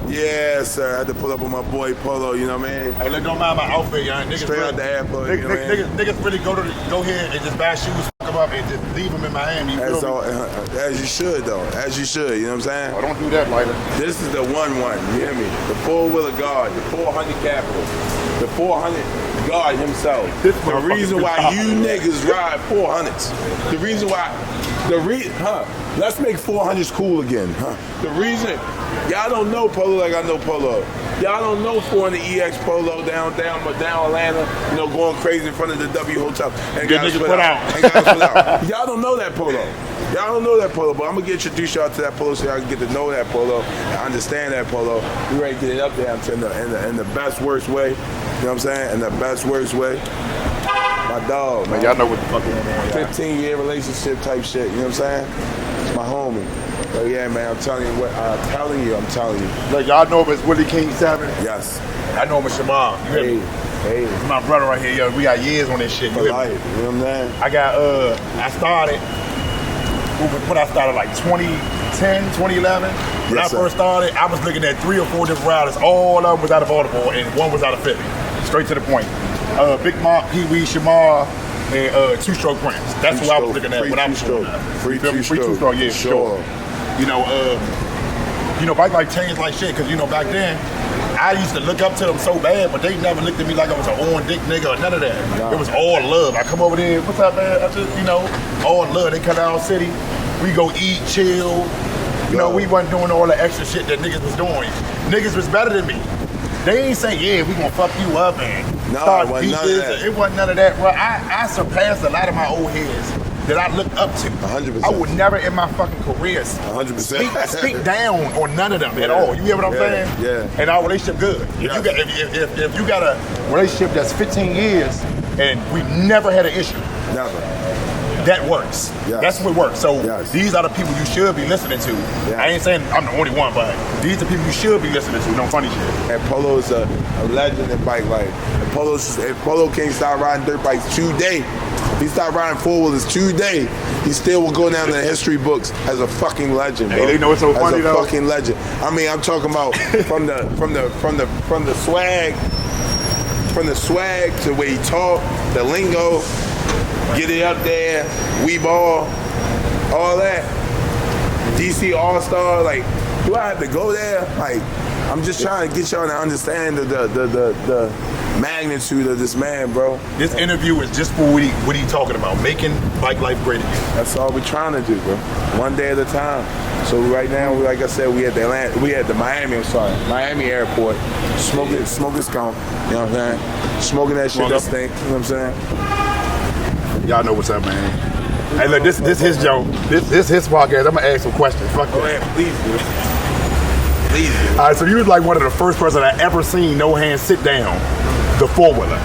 Yeah, sir. I had to pull up with my boy Polo, you know what I mean? Hey, look, don't mind my outfit, y'all. Niggas Straight out the airport, you know what I mean? Niggas really go here and just buy shoes, fuck them up, and just leave them in Miami. You As, feel me? as you should, though. As you should, you know what I'm saying? Oh, don't do that, Lighter. This is the 1-1, you hear me? The 4-wheeler guard, the 400 capital, the 400 guard himself. The reason why you niggas ride 400s. The reason why, let's make 400s cool again, The reason, y'all don't know Polo like I know Polo. Y'all don't know 400 EX Polo down Atlanta, you know, going crazy in front of the W Hotel. And Get niggas put out. Y'all don't know that Polo. Y'all don't know that Polo, but I'm gonna introduce y'all to that Polo so y'all can get to know that Polo and understand that Polo. We ready to get it up there in the best, worst way. You know what I'm saying? In the best, worst way. My dog, man. Y'all know what the fuck going on, 15-year relationship type shit, you know what I'm saying? It's my homie. So yeah, man, I'm telling you. Look, y'all know him as Willie King 7? Yes. I know him as Shamar. Hey. It's my brother right here, yo. We got years on this shit. For life, you know what I'm saying? I started like 2010, 2011. When I first started, I was looking at 3 or 4 different riders. All of them was out of Baltimore and one was out of Philly. Straight to the point. Big Mark, Pee Wee, Shamar, and Two-Stroke Prince. That's who I was looking at when I was doing that. Free two-stroke, yeah, sure. You know, Bike Life changed like shit, because, you know, back then, I used to look up to them so bad, but they never looked at me like I was an on dick nigga or none of that. No. It was all love. I come over there, what's up, man? I just, you know, all love. They come to our city, we go eat, chill. You know, we wasn't doing all the extra shit that niggas was doing. Niggas was better than me. They ain't say, yeah, we gonna fuck you up and start beating this. It wasn't none of that, bro. I surpassed a lot of my old heads that I looked up to. 100%. I would never in my fucking career 100% speak down on none of them at all. You hear what I'm saying? Yeah. And our relationship good. If you got a relationship that's 15 years and we never had an issue. Never. That works. Yes. That's what works. So these are the people you should be listening to. I ain't saying I'm the only one, but these are the people you should be listening to. No funny shit. And Polo is a legend in bike life. And if Polo can't start riding dirt bikes today, if he start riding 4-wheelers today, he still will go down in the history books as a fucking legend, bro. Hey, they know it's so funny though. As a fucking legend. I mean, I'm talking about from the swag to the way he talk, the lingo. Get it up there, we ball, all that. DC All-Star, like, do I have to go there? Like, I'm just trying to get y'all to understand the magnitude of this man, bro. This interview is just for what he talking about, making bike life great again. That's all we're trying to do, bro. One day at a time. So right now, like I said, we at the Miami airport, smoking skunk, you know what I'm saying? Smoking that shit that stink, you know what I'm saying? Y'all know what's up, man. Hey, look, this his joke. This his podcast. I'm gonna ask some questions. Fuck Go ahead, please, dude. Please, dude. All right, so you was like one of the first person I ever seen no hand sit down, the 4-wheeler.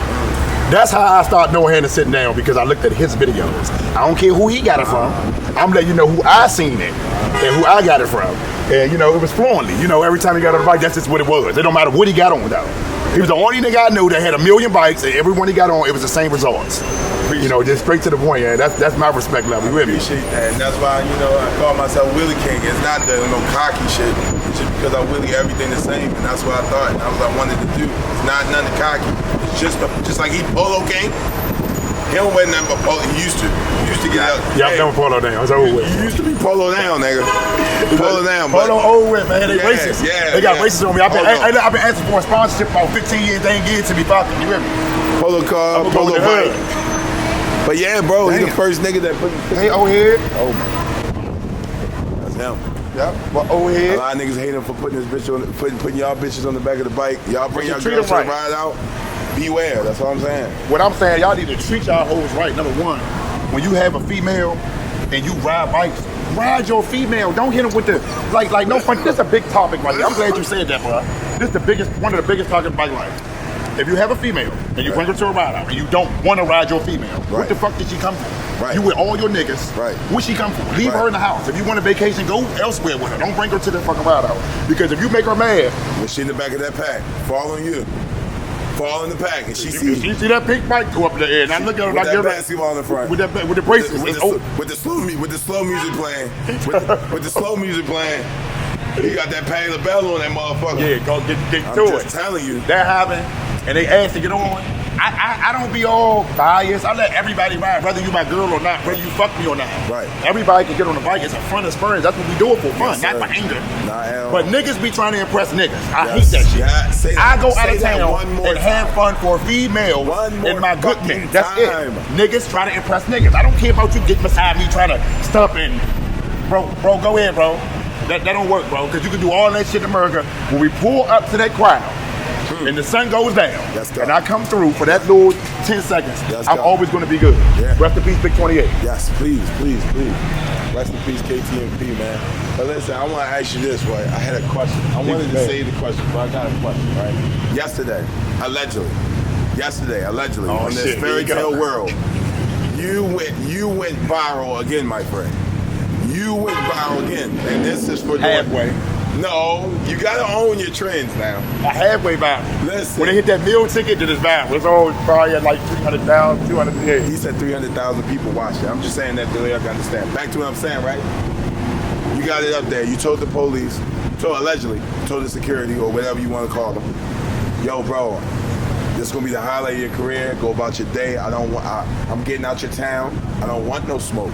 That's how I started no hand and sitting down, because I looked at his videos. I don't care who he got it from. I'm letting you know who I seen it and who I got it from. And you know, it was fluently. You know, every time he got on the bike, that's just what it was. It don't matter what he got on though. He was the only nigga I knew that had 1 million bikes, and every one he got on, it was the same results. You know, just straight to the point. Yeah, that's my respect level. You with me? Appreciate that, and that's why, you know, I call myself Willie King. It's not no cocky shit. It's just because I Willie everything the same, and that's what I thought, and that's what I wanted to do. It's not nothing cocky. It's just like he Polo King. He don't wear nothing but Polo. He used to get out. Yeah, I'm never Polo down. It's over with. You used to be Polo down, nigga. Polo down. Polo over with, man. They racist. Yeah, they got racist on me. I've been asking for a sponsorship about 15 years. They ain't give it to me. Fucking, you hear me? Polo car, Polo bike. But yeah, bro, he's the first nigga that put. Hey, old head. Oh my. That's him. Yeah, but old head. A lot of niggas hate him for putting his bitch on, putting y'all bitches on the back of the bike. Y'all bring y'all girls to ride out. Beware. That's all I'm saying. What I'm saying, y'all need to treat y'all hoes right. Number one, when you have a female and you ride bikes, ride your female. Don't hit them with the like no fun. This is a big topic right here. I'm glad you said that, bro. This is one of the biggest topics in bike life. If you have a female and you bring her to a ride out and you don't want to ride your female, what the fuck did she come for? You with all your niggas. What she come for? Leave her in the house. If you want a vacation, go elsewhere with her. Don't bring her to the fucking ride out. Because if you make her mad, when she in the back of that pack, following you. Fall in the pack, and she see that pink bike go up in the air. And I look at her like that basketball in the front with the braces, with the slow music playing, with the slow music playing. He got that Patti LaBelle on that motherfucker. Yeah, go get to I'm it. just telling you. That happened, and they asked to get on. I don't be all biased. I let everybody ride, whether you my girl or not, whether you fuck me or not. Right. Everybody can get on the bike. It's a fun experience. That's what we do it for fun, Yes, not sir. for anger. Nah, But niggas be trying to impress niggas. I Yes. hate that shit. Yeah, say that. I go out Say of that town one more and have fun for a female One more and my good fucking men. That's time. it. Niggas try to impress niggas. I don't care about you getting beside me trying to stump and bro, go ahead, bro. That don't work, bro, because you can do all that shit in America. When we pull up to that crowd and the sun goes down and I come through for that little 10 seconds, I'm always going to be good. Yeah. Rest in peace, Big 28. Yes, please. Rest in peace, KTMP, man. But listen, I want to ask you this, right? I had a question. I wanted to say the question, but I got a question, right? Yesterday, allegedly, on this fairy tale world, you went viral again, my friend. You went viral again, and this is for halfway. No, you gotta own your trends now. A halfway viral. Listen. When they hit that meal ticket, then it's viral. It's all probably at like 300,000, 200,000. He said 300,000 people watched it. I'm just saying that so y'all can understand. Back to what I'm saying, right? You got it up there. You told the police, allegedly, told the security or whatever you want to call them, yo, bro, this is gonna be the highlight of your career. Go about your day. I'm getting out your town. I don't want no smoke.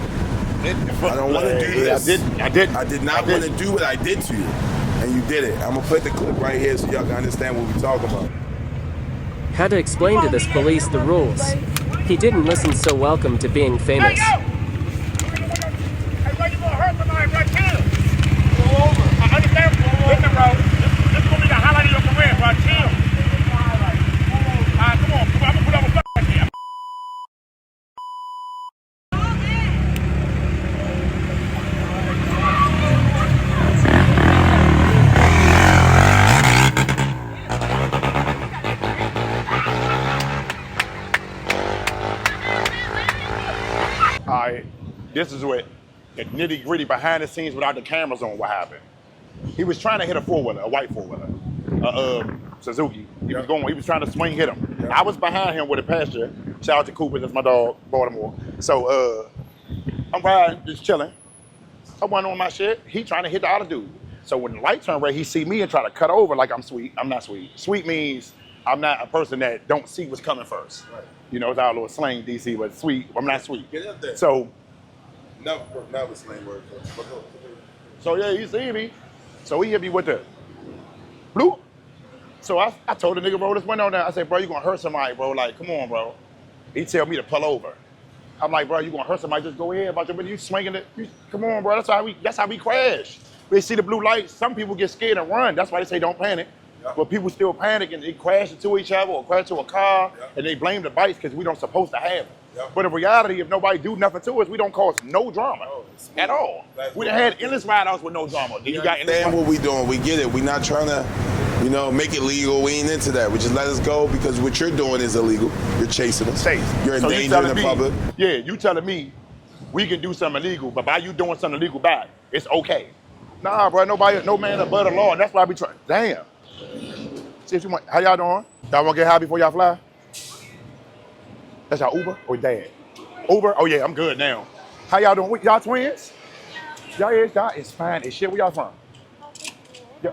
I don't want to do this. I did not want to do what I did to you, and you did it. I'm gonna put the clip right here so y'all can understand what we're talking about. Had to explain to this police the rules. He didn't listen, so welcome to being famous. Hey, why you gonna hurt somebody right here? Go over. I understand. Listen, bro. This is gonna be the highlight of your career, bro. Chill. Come on. I'm gonna put up a fuck here. All right, this is what the nitty gritty behind the scenes without the cameras on what happened. He was trying to hit a four-wheeler, a white four-wheeler, Suzuki. He was trying to swing hit him. I was behind him with a pasture. Shout out to Cooper, that's my dog, Baltimore. So I'm riding, just chilling. I wasn't on my shit. He trying to hit the other dude. So when the light turned red, he see me and try to cut over like I'm sweet. I'm not sweet. Sweet means I'm not a person that don't see what's coming first. Right. You know, it's our little slang, DC, but sweet, I'm not sweet. Get up there. So, never slang word. so yeah, he see me. So he hit me with the bloop. So I told the nigga, roll this window down. I said, bro, you gonna hurt somebody, bro. Like, come on, bro. He tell me to pull over. I'm like, bro, you gonna hurt somebody, just go ahead. About you swinging it. Come on, bro, that's how we crash. We see the blue lights, some people get scared and run. That's why they say don't panic. Yep. But people still panic and they crash into each other or crash into a car, yep, and they blame the bikes because we don't supposed to have it. Yep. But in reality, if nobody do nothing to us, we don't cause no drama at all. We done had endless ride-outs with no drama. You understand what we doing. We get it. We not trying to, make it legal. We ain't into that. We just let us go because what you're doing is illegal. You're chasing us. You're endangering the public. Yeah, you telling me we can do something illegal, but by you doing something illegal back, it's okay. Nah, bro, no man above the law, and that's why we try. Damn. See if you want. How y'all doing? Y'all want to get high before y'all fly? That's y'all Uber or Dad? Uber? Oh yeah, I'm good now. How y'all doing? Y'all twins? Y'all is fine as shit. Where y'all from? Yeah.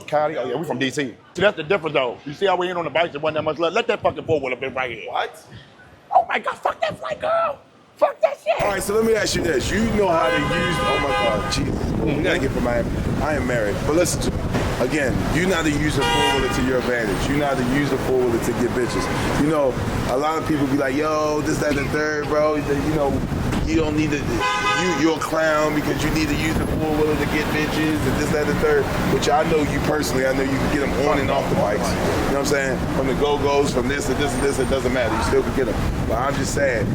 Cali? Oh yeah, we from DC. See, that's the difference though. You see how we ain't on the bikes and wasn't that much left? Let that fucking four-wheeler be right here. What? Oh my God, fuck that flight, girl. Fuck that shit. All right, so let me ask you this. You know how to use, oh my God, Jesus. We gotta get from Miami. I am married, but listen to me. Again, you know how to use a four-wheeler to your advantage. You know how to use a four-wheeler to get bitches. You know, a lot of people be like, yo, this, that, and the third, bro. You don't need to, you're a clown because you need to use a four-wheeler to get bitches and this, that, and the third. Which I know you personally, I know you can get them on and off the bikes. You know what I'm saying? From the go-go's, from this to this and this, it doesn't matter. You still can get them. But I'm just saying,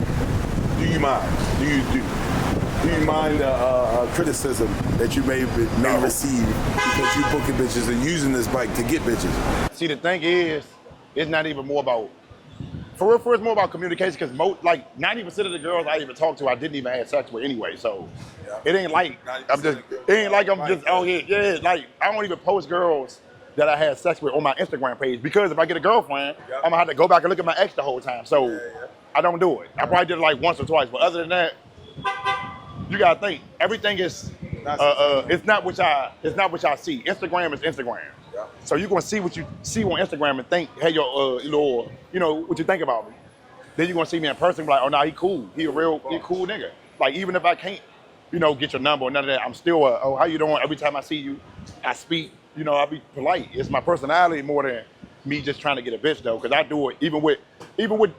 do you mind? Do you mind criticism that you may receive because you booking bitches and using this bike to get bitches? See, the thing is, it's not even more about, for real, it's more about communication because 90% of the girls I even talk to, I didn't even have sex with anyway. So it ain't like I'm just oh yeah, like I don't even post girls that I had sex with on my Instagram page because if I get a girlfriend, I'm gonna have to go back and look at my ex the whole time. So I don't do it. I probably did it like once or twice, but other than that, you gotta think everything is It's not what y'all see. Instagram is Instagram. Yeah. So you're gonna see what you see on Instagram and think, hey, your little, what you think about me. Then you're gonna see me in person, and be like, oh, nah, he cool. He a cool nigga. Like, even if I can't, get your number or none of that, I'm still oh, how you doing? Every time I see you, I speak, I be polite. It's my personality more than me just trying to get a bitch though, because I do it even with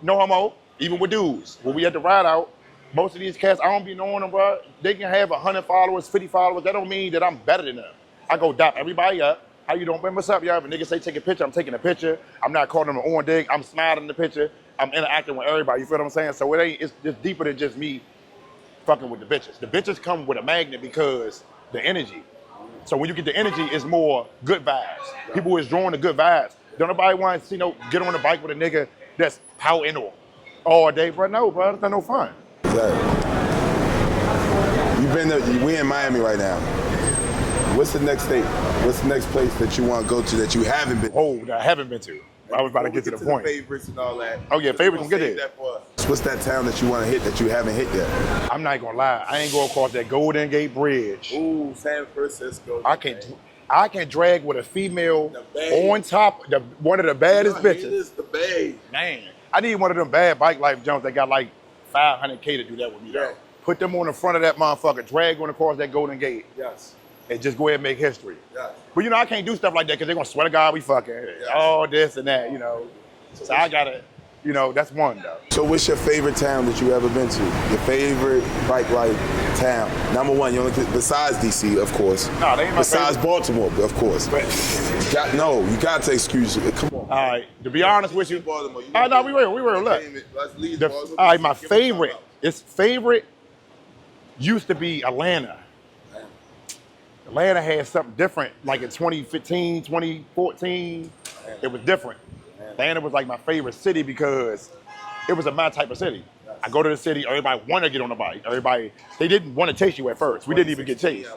no homo, even with dudes. When we had to ride out, most of these cats, I don't be knowing them, bro. They can have 100 followers, 50 followers. That don't mean that I'm better than them. I go dap everybody up. How you doing? What's up, y'all? If a nigga say take a picture, I'm taking a picture. I'm not calling them an on dig. I'm smiling in the picture. I'm interacting with everybody. You feel what I'm saying? So it's just deeper than just me fucking with the bitches. The bitches come with a magnet because the energy. So when you get the energy, it's more good vibes. People is drawn to good vibes. Don't nobody want to get on the bike with a nigga that's pouting all day, bro. No, bro, that's not no fun. Exactly. We in Miami right now. What's the next state? What's the next place that you want to go to that you haven't been to? Oh, that I haven't been to. I was about to get to the point. Favorites and all that. Oh yeah, favorites, get there. What's that town that you want to hit that you haven't hit yet? I'm not gonna lie, I ain't going across that Golden Gate Bridge. Ooh, San Francisco. I can drag with a female on top, one of the baddest bitches. It is the Bay. Man, I need one of them bad bike life jumps that got like 500K to do that with me. Yeah. Though. Put them on the front of that motherfucker, drag on across that Golden Gate. Yes. And just go ahead and make history. Yes. But I can't do stuff like that because they're gonna swear to God we fucking. Yes. All this and that, So I gotta, that's one though. So what's your favorite town that you ever been to? Your favorite bike life town? Number one, besides DC, of course. No, they ain't my besides favorite. Baltimore, of course. But, you got to excuse it. Come on. All right, to be honest with you. Baltimore. No, we will. Look. Let's leave Baltimore. All right, my favorite. Its favorite used to be Atlanta. Atlanta had something different, like in 2015, 2014, it was different. Atlanta was like my favorite city because it was my type of city. I go to the city, everybody want to get on the bike. They didn't want to chase you at first. We didn't even get chased.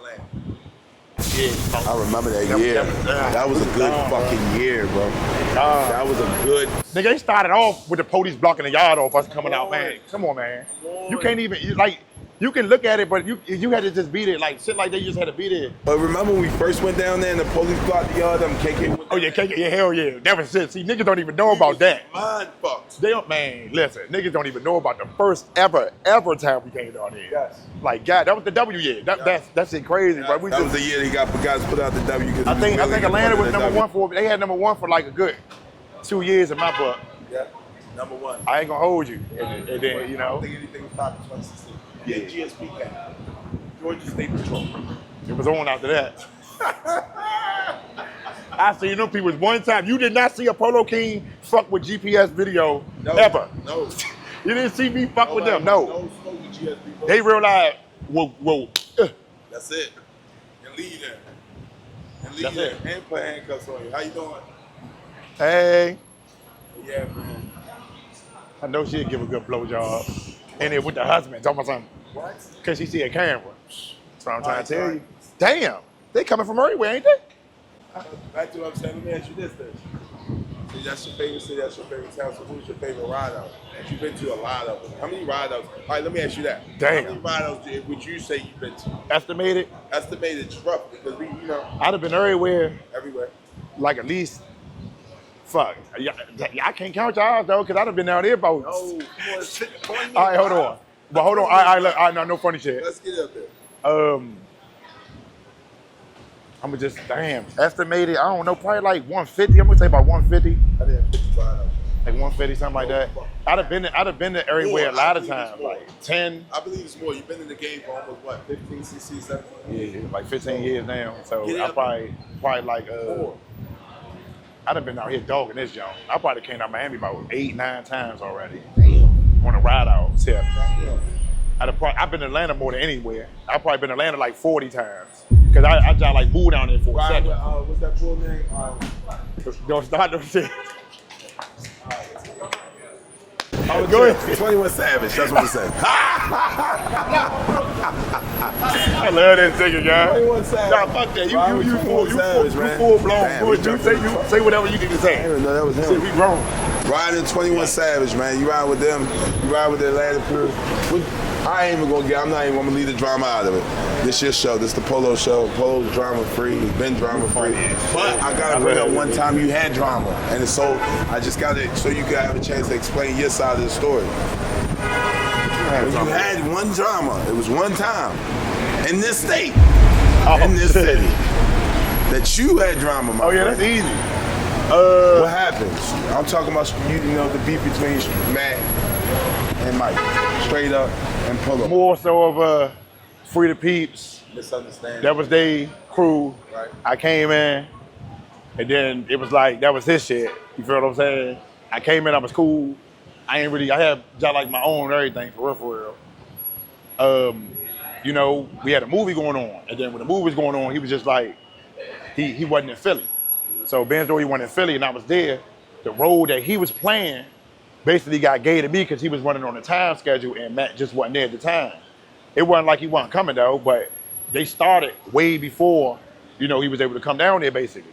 Yeah, I remember that year. That was a good fucking year, bro. That was a good. Nigga, they started off with the police blocking the yard off us coming out, man. Come on, man. You can't even, you can look at it, but you had to just beat it. Like, shit like they just had to beat it. But remember when we first went down there and the police blocked the yard, KK? Oh, yeah, KK, yeah, hell yeah. That was it. See, niggas don't even know about that. Mind fucked. They don't, man, listen, niggas don't even know about the first ever time we came down here. Yes. Like, God, that was the W year. That's shit crazy, bro. That was the year they got guys put out the W. I think Atlanta was number one for, they had number one for like a good 2 years in my book. Yeah, number one. I ain't gonna hold you. And then, I don't think anything was top 2016. Yeah, GSP came. Georgia State Patrol. It was on after that. I seen them people one time. You did not see a Polo King fuck with GPS video ever. No. You didn't see me fuck with them. No. They realized, whoa. That's it. And leave them. That's it. And put handcuffs on you. How you doing? Hey. Yeah, man. I know she'd give a good blowjob. And then with the husband, talking about something. What? Because she see a camera. That's what I'm trying to tell you. Damn. They coming from everywhere, ain't they? Back to what I'm saying. Let me ask you this then. See, that's your favorite city, that's your favorite town. So who's your favorite ride out? And you've been to a lot of them. How many ride outs? All right, let me ask you that. Damn. How many ride outs would you say you've been to? Estimated? Estimated rough because we, I'd have been everywhere. Everywhere. Like at least, fuck. I can't count y'all though, because I'd have been down there about. No, come on. All right, hold on. But hold on. All right, no funny shit. Let's get up there. I'm gonna just, estimated, I don't know, probably like 150. I'm gonna say about 150. I did 50 ride outs. Like 150, something like that. I'd have been to everywhere a lot of times, like 10. I believe it's more. You've been in the game for almost what, 15, 16, 17 years? Yeah, like 15 years now. So I probably like, I'd have been out here dogging this joint. I probably came out Miami about 8, 9 times already. Damn. On a ride out tip. Damn. I've been to Atlanta more than anywhere. I've probably been to Atlanta like 40 times. Cause I just like moved down there for a second. What's that full name? Don't start them shit. Go ahead. 21 Savage, that's what I'm saying. I love that nigga, guy. 21 Savage. Nah, fuck that. You full blown. Damn, You say whatever you need to say. I didn't know that was him. See, we grown. Riding 21 Savage, man. You ride with them. You ride with the Atlanta crew. I ain't even gonna get. I'm not even gonna leave the drama out of it. This your show. This the Polo show. Polo's drama free. It's been drama free. But I gotta bring up one time you had drama, and it's so I just got it so you can have a chance to explain your side of the story. You had one drama. It was one time in this state, in this city, that you had drama. My friend. That's easy. What happens? I'm talking about you know the beef between Matt and Mike, straight up and Polo. More so of Free the Peeps. Misunderstanding. That was their crew. Right. I came in, and then it was like that was his shit. You feel what I'm saying? I came in, I was cool. I had just like my own everything for real. You know, we had a movie going on, and then when the movie was going on, he was just like, he wasn't in Philly. So being though he wasn't in Philly and I was there, the role that he was playing basically got gave to me because he was running on a time schedule and Matt just wasn't there at the time. It wasn't like he wasn't coming though, but they started way before, you know, he was able to come down there basically.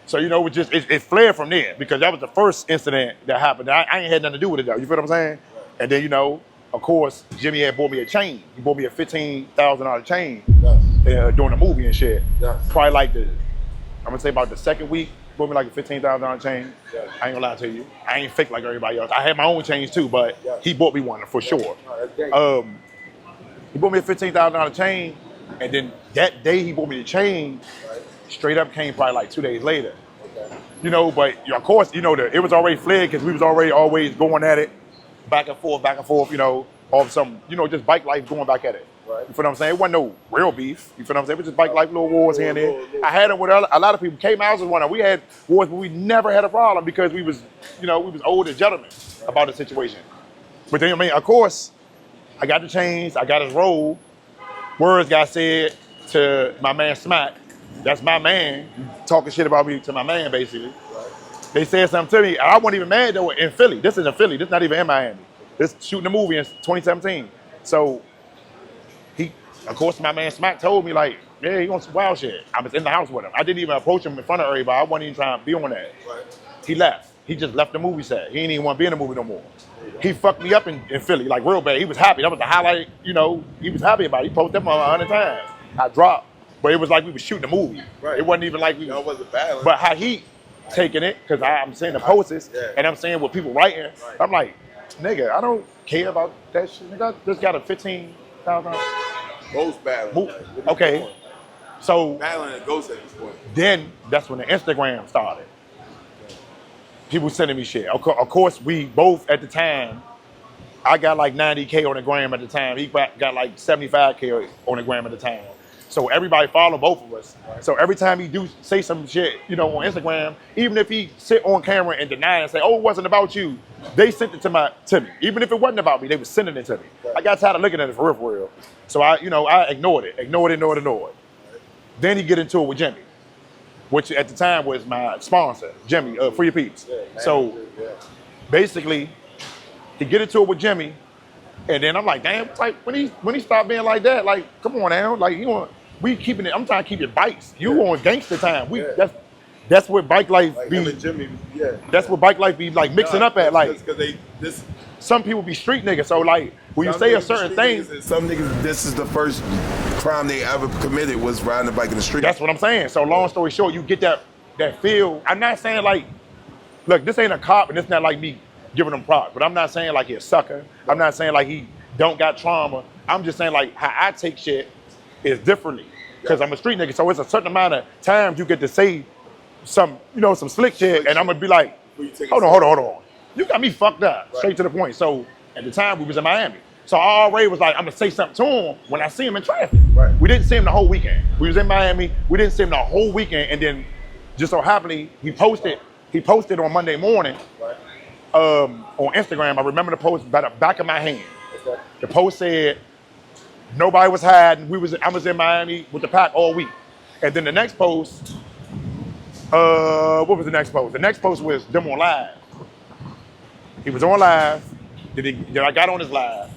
So, you know, it flared from there because that was the first incident that happened. I ain't had nothing to do with it though, you feel what I'm saying? And then, you know, of course, Jimmy had bought me a chain. He bought me a $15,000 chain during the movie and shit. Probably like I'm gonna say about the second week, bought me like a $15,000 chain. I ain't gonna lie to you. I ain't fake like everybody else. I had my own chains too, but he bought me one for sure. He bought me a $15,000 chain, and then that day he bought me the chain, straight up came probably like 2 days later. You know, but of course, you know, it was already flared because we was already always going at it, back and forth, you know, off some, you know, just bike life going back at it. You feel what I'm saying? It wasn't no real beef. You feel what I'm saying? It was just bike life, little wars here and there. I had them with a lot of people. K-Miles was one of them. We had wars, but we never had a problem because we was, you know, we was older gentlemen about the situation. But then, I mean, of course, I got the chains, I got his roll. Words got said to my man Smack. That's my man, talking shit about me to my man, basically. They said something to me. I wasn't even mad though in Philly. This is in Philly. This is not even in Miami. This shooting a movie in 2017. So, of course, my man Smack told me, like, yeah, he on some wild shit. I was in the house with him. I didn't even approach him in front of everybody. I wasn't even trying to be on that. He left. He just left the movie set. He didn't even want to be in the movie no more. He fucked me up in Philly, like real bad. He was happy. That was the highlight, you know, he was happy about it. He posted them 100 times. I dropped. But it was like we was shooting a movie. It wasn't even like we was. No, it wasn't bad. But how he taking it, because I'm seeing the posts, and I'm seeing what people writing. I'm like, nigga, I don't care about that shit. Nigga, I just got a $15,000. Most battling. Okay. So battling at Ghost at this point. Then that's when the Instagram started. People sending me shit. Of course, we both at the time, I got like 90K on the gram at the time. He got like 75K on the gram at the time. So everybody follow both of us. So every time he do say some shit, you know, on Instagram, even if he sit on camera and deny and say, oh, it wasn't about you, they sent it to me. Even if it wasn't about me, they was sending it to me. I got tired of looking at it for real. So I ignored it. Then he get into it with Jimmy, which at the time was my sponsor, Jimmy, Free the Peeps. So basically, he get into it with Jimmy, and then I'm like, damn, like when he stopped being like that, like, come on now, like we keeping it. I'm trying to keep it bikes. You on gangster time. That's what bike life like be. Jimmy, that's what bike life be like mixing up at. Like, because some people be street niggas. So like when you say a certain thing, some niggas, this is the first crime they ever committed was riding a bike in the street. That's what I'm saying. So long story short, you get that feel. I'm not saying like, look, this ain't a cop, and it's not like me giving him props. But I'm not saying like he a sucker. I'm not saying like he don't got trauma. I'm just saying like how I take shit is differently because I'm a street nigga. So it's a certain amount of times you get to say some slick shit, and I'm gonna be like, hold on. You got me fucked up. Straight to the point. So at the time we was in Miami. So I already was like, I'm gonna say something to him when I see him in traffic. We didn't see him the whole weekend. We was in Miami. We didn't see him the whole weekend, and then just so happily he posted on Monday morning on Instagram. I remember the post by the back of my hand. The post said nobody was hiding. I was in Miami with the pack all week. And then the next post, what was the next post? The next post was them on live. He was on live. Then I got on his live,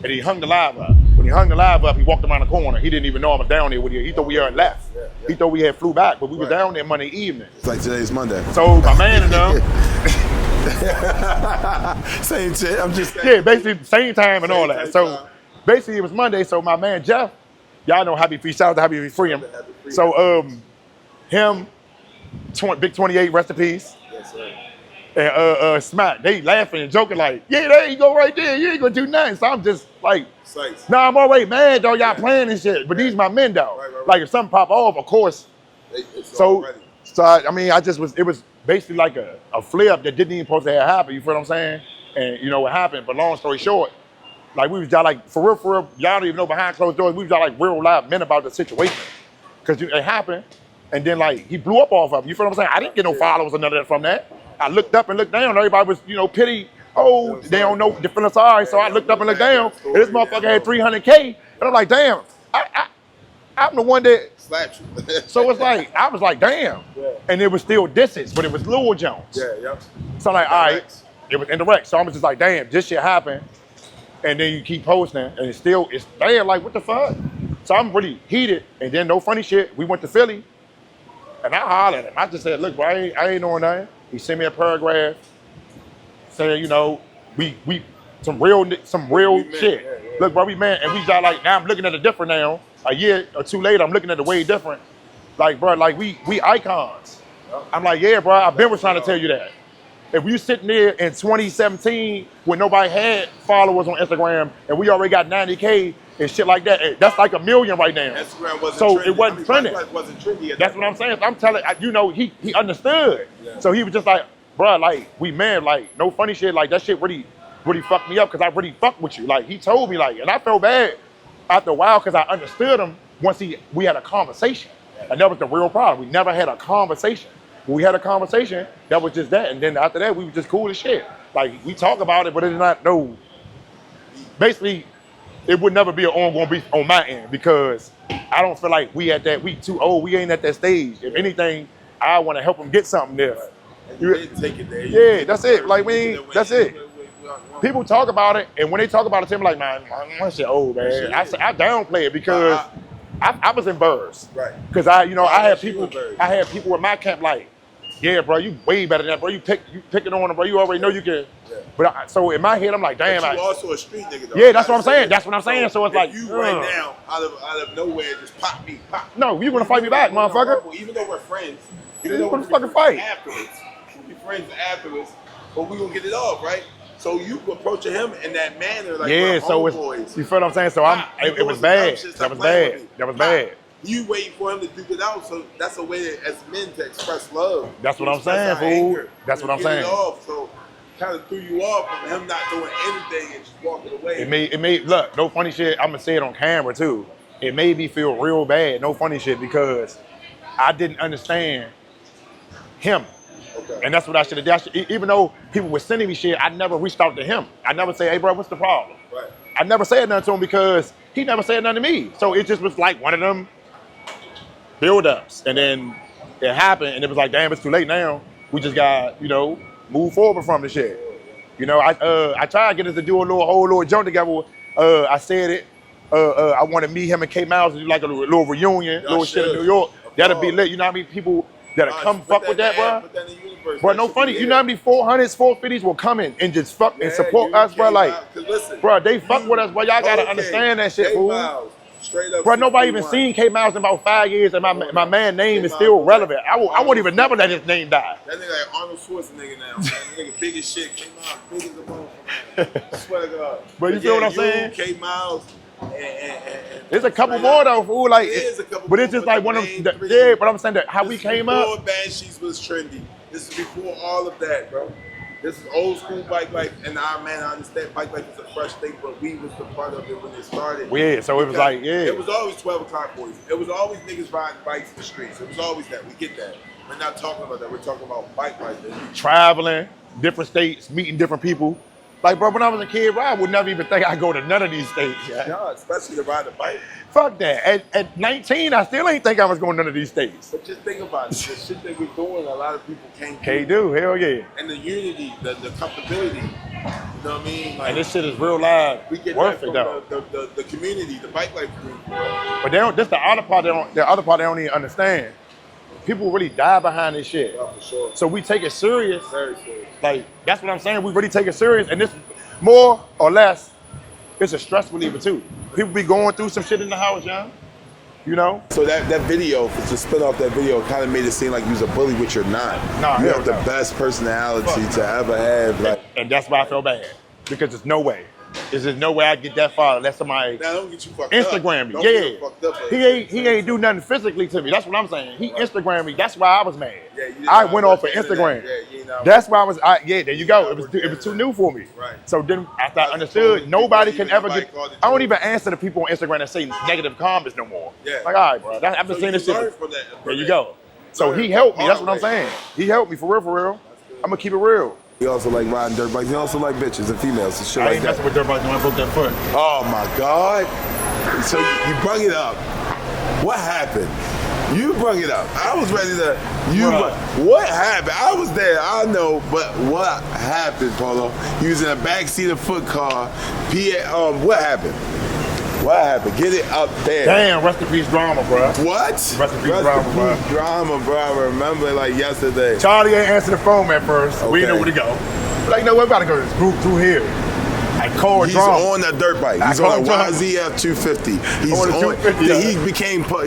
and he hung the live up. When he hung the live up, he walked around the corner. He didn't even know I was down there with you. He thought we had left. He thought we had flew back, but we was down there Monday evening. It's like today's Monday. So my man and them, Same shit. I'm just saying. Yeah, basically same time and all that. Same So time. basically it was Monday. So my man Jeff, y'all know Happy Feet. Shout out to Happy Feet Freedom. So him, Big 28, rest in peace. Yes, sir. And Smack, they laughing and joking like, yeah, there you go right there. You ain't gonna do nothing. So I'm just like, Sights. nah, I'm already mad, though. Y'all playing and shit. But these my men, though. Right. Like if something pop off, of course. So I mean, it was basically like a flip that didn't even supposed to have happened. You feel what I'm saying? And you know what happened. But long story short, like we was just like, for real, y'all don't even know behind closed doors, we was just like real live men about the situation. Because it happened. And then like he blew up off of it. You feel what I'm saying? I didn't get no followers or none of that from that. I looked up and looked down. Everybody was, pity. Oh, they don't know, they feeling sorry. So I looked up and looked down. And this motherfucker had 300K. And I'm like, damn, I'm the one that slapped you. So it's like, I was like, damn. Yeah. And it was still distance, but it was Lil Jones. Yeah. So I'm like, all right, it was indirect. So I was just like, damn, this shit happened. And then you keep posting and it's there, like, what the fuck? So I'm really heated. And then no funny shit, we went to Philly. And I hollered at him. I just said, look, bro, I ain't doing nothing. He sent me a paragraph saying, we some real shit. Yeah. Look, bro, we man, and we got like, now I'm looking at it different now. A year or two later, I'm looking at it way different. Like, bro, like we icons. I'm like, yeah, bro, I've been trying to tell you that. If you sitting there in 2017 when nobody had followers on Instagram and we already got 90K and shit like that, that's like 1 million right now. Instagram wasn't so trendy. it wasn't trending. Wasn't trendy. That's what I'm saying. So I'm telling he understood. Yeah. So he was just like, bro, like we man, like no funny shit. Like that shit really fucked me up because I really fucked with you. Like he told me like, and I felt bad after a while because I understood him once we had a conversation. And that was the real problem. We never had a conversation. When we had a conversation, that was just that. And then after that, we were just cool as shit. Like we talk about it, but it's not basically, it would never be an ongoing beef on my end because I don't feel like we too old. We ain't at that stage. If anything, I want to help him get something there. You didn't take it there. Yeah, that's it. Like that's it. People talk about it, and when they talk about it, to me like, man, my shit old, man. I downplay it because I was embarrassed. Right. Because I had people in my camp like, yeah, bro, you way better than that, bro. You picking on them, bro. You already know you can. Yeah. But so in my head, I'm like, damn. But you also a street nigga, though. Yeah, that's what I'm saying. That's what I'm saying. So it's like, you right now, out of nowhere, just pop me. No, you gonna fight me back, motherfucker. Even though we're friends. Even though we're fucking fight. Afterwards. We'll be friends afterwards, but we gonna get it off, right? So you approaching him in that manner, like so it's, you feel what I'm saying? So it was bad. That was bad. That was bad. You waiting for him to duke it out, so that's a way as men to express love. That's what I'm saying, fool. That's what I'm saying. It off, so kind of threw you off from him not doing anything and just walking away. It made look, no funny shit. I'm gonna say it on camera too. It made me feel real bad, no funny shit, because I didn't understand him. Okay. And that's what I should have done. Even though people were sending me shit, I never reached out to him. I never say, hey bro, what's the problem? Right. I never said nothing to him because he never said nothing to me. So it just was like one of them build-ups, and then it happened, and it was like, damn, it's too late now. We just got, move forward from the shit. I tried to get us to do a whole little jump together. I said it. I want to meet him and K Miles and do like a little reunion, little shit in New York. That'll be lit. You know how many people that'll come fuck with that, bro? Bro, no funny. You know how many 400s, 450s will come in and just fuck and support us, bro? Like, bro, they fuck with us, bro. Y'all gotta understand that shit, fool. Straight up, bro, nobody even seen K Miles in about 5 years, and my man name is still relevant. I won't even never let his name die. That nigga like Arnold Schwarzenegger now. That nigga big as shit. K Miles big as a motherfucker. Swear to God. But you feel what I'm saying? K Miles. There's a couple more though, fool. Like, is a couple but it's just like one of them. Yeah, but I'm saying that how we came up. Before Banshees was trendy. This is before all of that, bro. This is old school bike life, and I understand bike life is a fresh thing, but we was the part of it when it started. Yeah, so it was like, it was always 12 o'clock boys. It was always niggas riding bikes in the streets. It was always that. We get that. We're not talking about that. We're talking about bike life. Traveling, different states, meeting different people. Like, bro, when I was a kid, bro, I would never even think I'd go to none of these states. Yeah. No, especially to ride a bike. Fuck that. At 19, I still ain't think I was going to none of these states. But just think about it. The shit that we're doing, a lot of people can't do. Can't do, hell yeah. And the unity, the comfortability. You know what I mean? Like, and this shit is real live. We get worth that it though. The community, the bike life community. But this the other part they don't even understand. people really die behind this shit. Yeah, for sure. So we take it serious. Very serious. Like, that's what I'm saying. We really take it serious. And this, more or less, it's a stress reliever too. People be going through some shit in the house, young. You know? So that video, to spin off that video, kind of made it seem like you was a bully, which you're not. Nah, you hell have the no. best personality to ever have. Like, And that's why I feel bad. Because there's no way. There's just no way I get that far unless somebody now don't get you fucked Instagram up. me. Don't Yeah. get you fucked up, He ain't do nothing physically to me. That's what I'm saying. He Instagrammed me. That's why I was mad. Yeah, you didn't I know went about off of the internet. Instagram. Yeah, you didn't know That's why I was. Yeah, there you go. Yeah, It was too new for me. Right. So then after I That's understood, totally nobody different. can ever Nobody get. called it I don't too. even answer the people on Instagram that say negative comments no more. Yeah. Like, all right, bro. I've been So saying you this shit. learned from that. There you go. So Learn he helped me. the That's what hard I'm way. saying. He helped me for real, for real. I'm gonna keep it real. He also like riding dirt bikes. He also like bitches and females and shit I like ain't that. messing with dirt bikes when I broke that foot. Oh my God. So you brung it up. What happened? You brung it up. I was ready to. What happened? I was there. I know, but what happened, Polo? You was in the backseat of foot car. What happened? What happened? Get it up there. Damn, rest in peace drama, bro. What? Rest in peace drama, bro. Drama, bro. I remember it like yesterday. Charlie ain't answer the phone at first. We didn't know Okay. where to go. Like, no, we gotta go to this group through here. I called He's drama. on that dirt bike. He's I on a called drama. YZF 250. He's On the 250, then yeah. he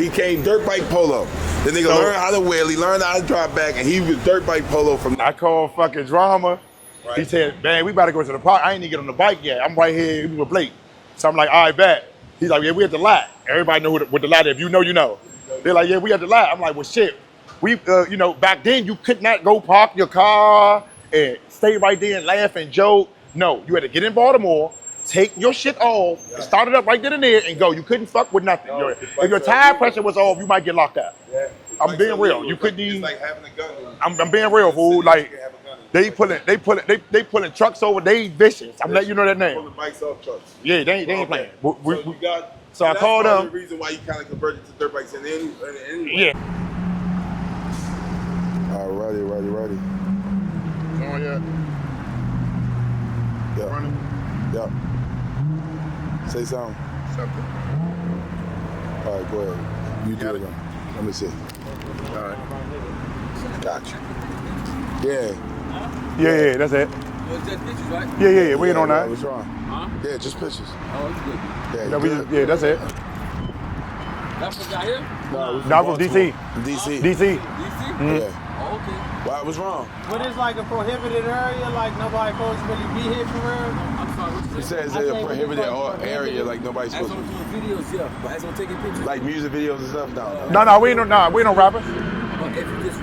became dirt bike polo. The nigga learned how to wheel. He learned how to drop back, and he was dirt bike polo from. I called fucking drama. Right. He said, man, we about to go to the park. I ain't even get on the bike yet. I'm right here with Blake. So I'm like, all right, bet. He's like, yeah, we at the lot. Everybody know what the lot is. If you know, you know. They're like, yeah, we at the lot. I'm like, well, shit. We, back then you could not go park your car and stay right there and laugh and joke. No, you had to get in Baltimore, take your shit off, and start it up right then and there and go. You couldn't fuck with nothing. If your tire pressure was off, you might get locked out. Yeah. I'm being real. You couldn't It's even. like having a gun. I'm being real, fool. Like they pulling trucks over. They vicious. I'm letting you know that name. Pulling bikes off trucks. Yeah, they ain't playing. So I called that's them. the reason why you kind of converted to dirt bikes in anyway. Yeah. Alrighty. Oh yeah. Yeah. Running. Yeah. Say something. Something. All right, go ahead. You do it. Let me see. All right. Gotcha. Yeah. Yeah, that's it. It's just pictures, right? Yeah. We ain't on that. What's wrong? Huh? Yeah, just pictures. Oh, it's good. Yeah, you good? Yeah, that's it. That's what got here? No, Not from DC. DC. DC. DC? Yeah. Oh, okay. Why? What's wrong? But it's like a prohibited area, like nobody supposed to really be here for real. I'm sorry, what you He said? says I it's say a we prohibited just like area, like nobody's As supposed on to. doing videos, yeah. But as on taking pictures. Like music videos and stuff. No. We ain't no rappers. But if you just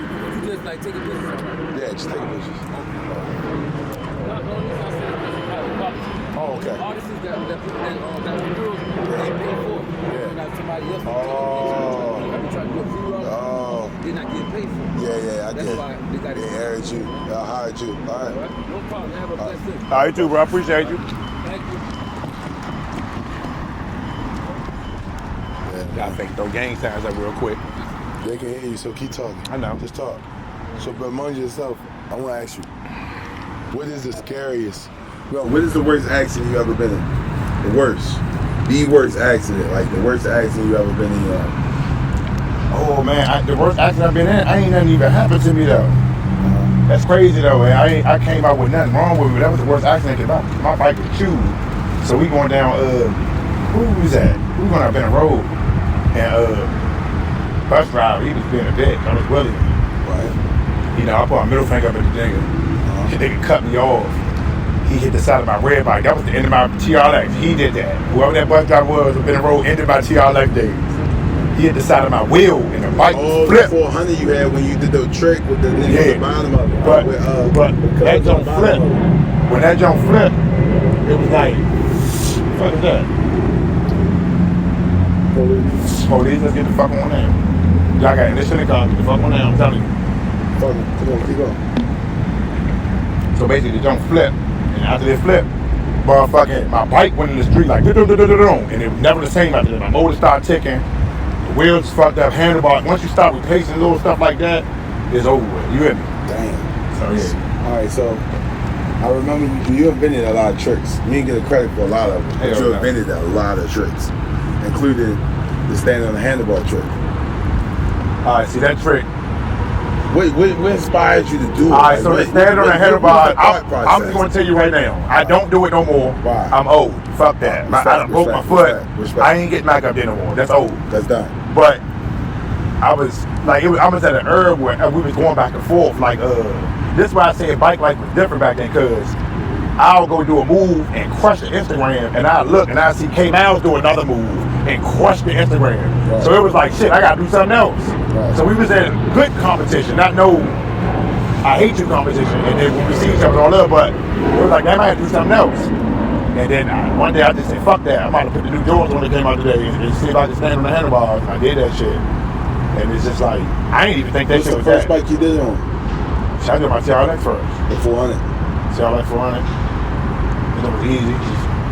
like taking pictures, all right. Yeah, just take pictures. No, reason I said it is private property. Oh, okay. Artists that do they ain't paid for. Yeah. You got somebody else. Oh. I've been trying to do a few of them. Oh. They're not getting paid for. Yeah, I That's did. why they got They it. hired you. I hired you. All All right. right? No problem. Have a blessed day. All right, too, bro. I appreciate you. Thank you. I think throw gang signs up real quick. They can hear you, so keep talking. I know. Just talk. So, but among yourself, I want to ask you, what is the scariest? Well, what is the worst accident you ever been in? The worst. The worst accident, like the worst accident you ever been in your life. Oh man, the worst accident I've been in, ain't nothing even happened to me though. That's crazy though. I came out with nothing wrong with me. That was the worst accident because my bike was chewed. So we going down. Who was that? We going up in the road, and bus driver, he was being a dick. I was willing. Right. You know, I put my middle finger up at the nigga. The nigga cut me off. He hit the side of my red bike. That was the end of my TRX. He did that. Whoever that bus driver was up in the road ended my TRX days. He hit the side of my wheel and the bike flipped. 400 you had when you did the trick with the nigga at the bottom of it. But that jump flipped. When that jump flipped, it was like, what is that? Police, let's get the fuck on there. Y'all got initial in the car, get the fuck on there, I'm telling you. Come on, keep going. So basically the jump flipped, and after it flipped, motherfucking, my bike went in the street like do-do-do-do-do-do, and it was never the same after that. My motor started ticking, the wheels fucked up, handlebar. Once you start replacing little stuff like that, it's over with. You hear me? Damn. So yeah. All right, so I remember you invented a lot of tricks. You didn't get a credit for a lot of them, but Hell you no. invented a lot of tricks, including the standing on the handlebar trick. All right, see that trick, What inspires you to do it? All right, so to stand on the handlebar, I'm just going to tell you right now, I don't do it no more. Why? I'm old. Fuck that. I done broke my foot. I ain't getting back up there no more. That's old. That's done. But I was like, I was at an herb where we was going back and forth. Like, this is why I said bike life was different back then, because I'll go do a move and crush the Instagram, and I look and I see K Miles do another move and crush the Instagram. Right. So it was like, shit, I gotta do something else. Right. So we was in good competition, not no I hate you competition. And then when we see each other all up, but it was like, damn, I had to do something else. And then one day I just said, fuck that. I might have put the new doors when they came out today and see if I could stand on the handlebars. And I did that shit. And it's just like, I didn't even think that shit was that. What's the first bike you did on? I did my TRX first. The 400. TRX 400. It was easy.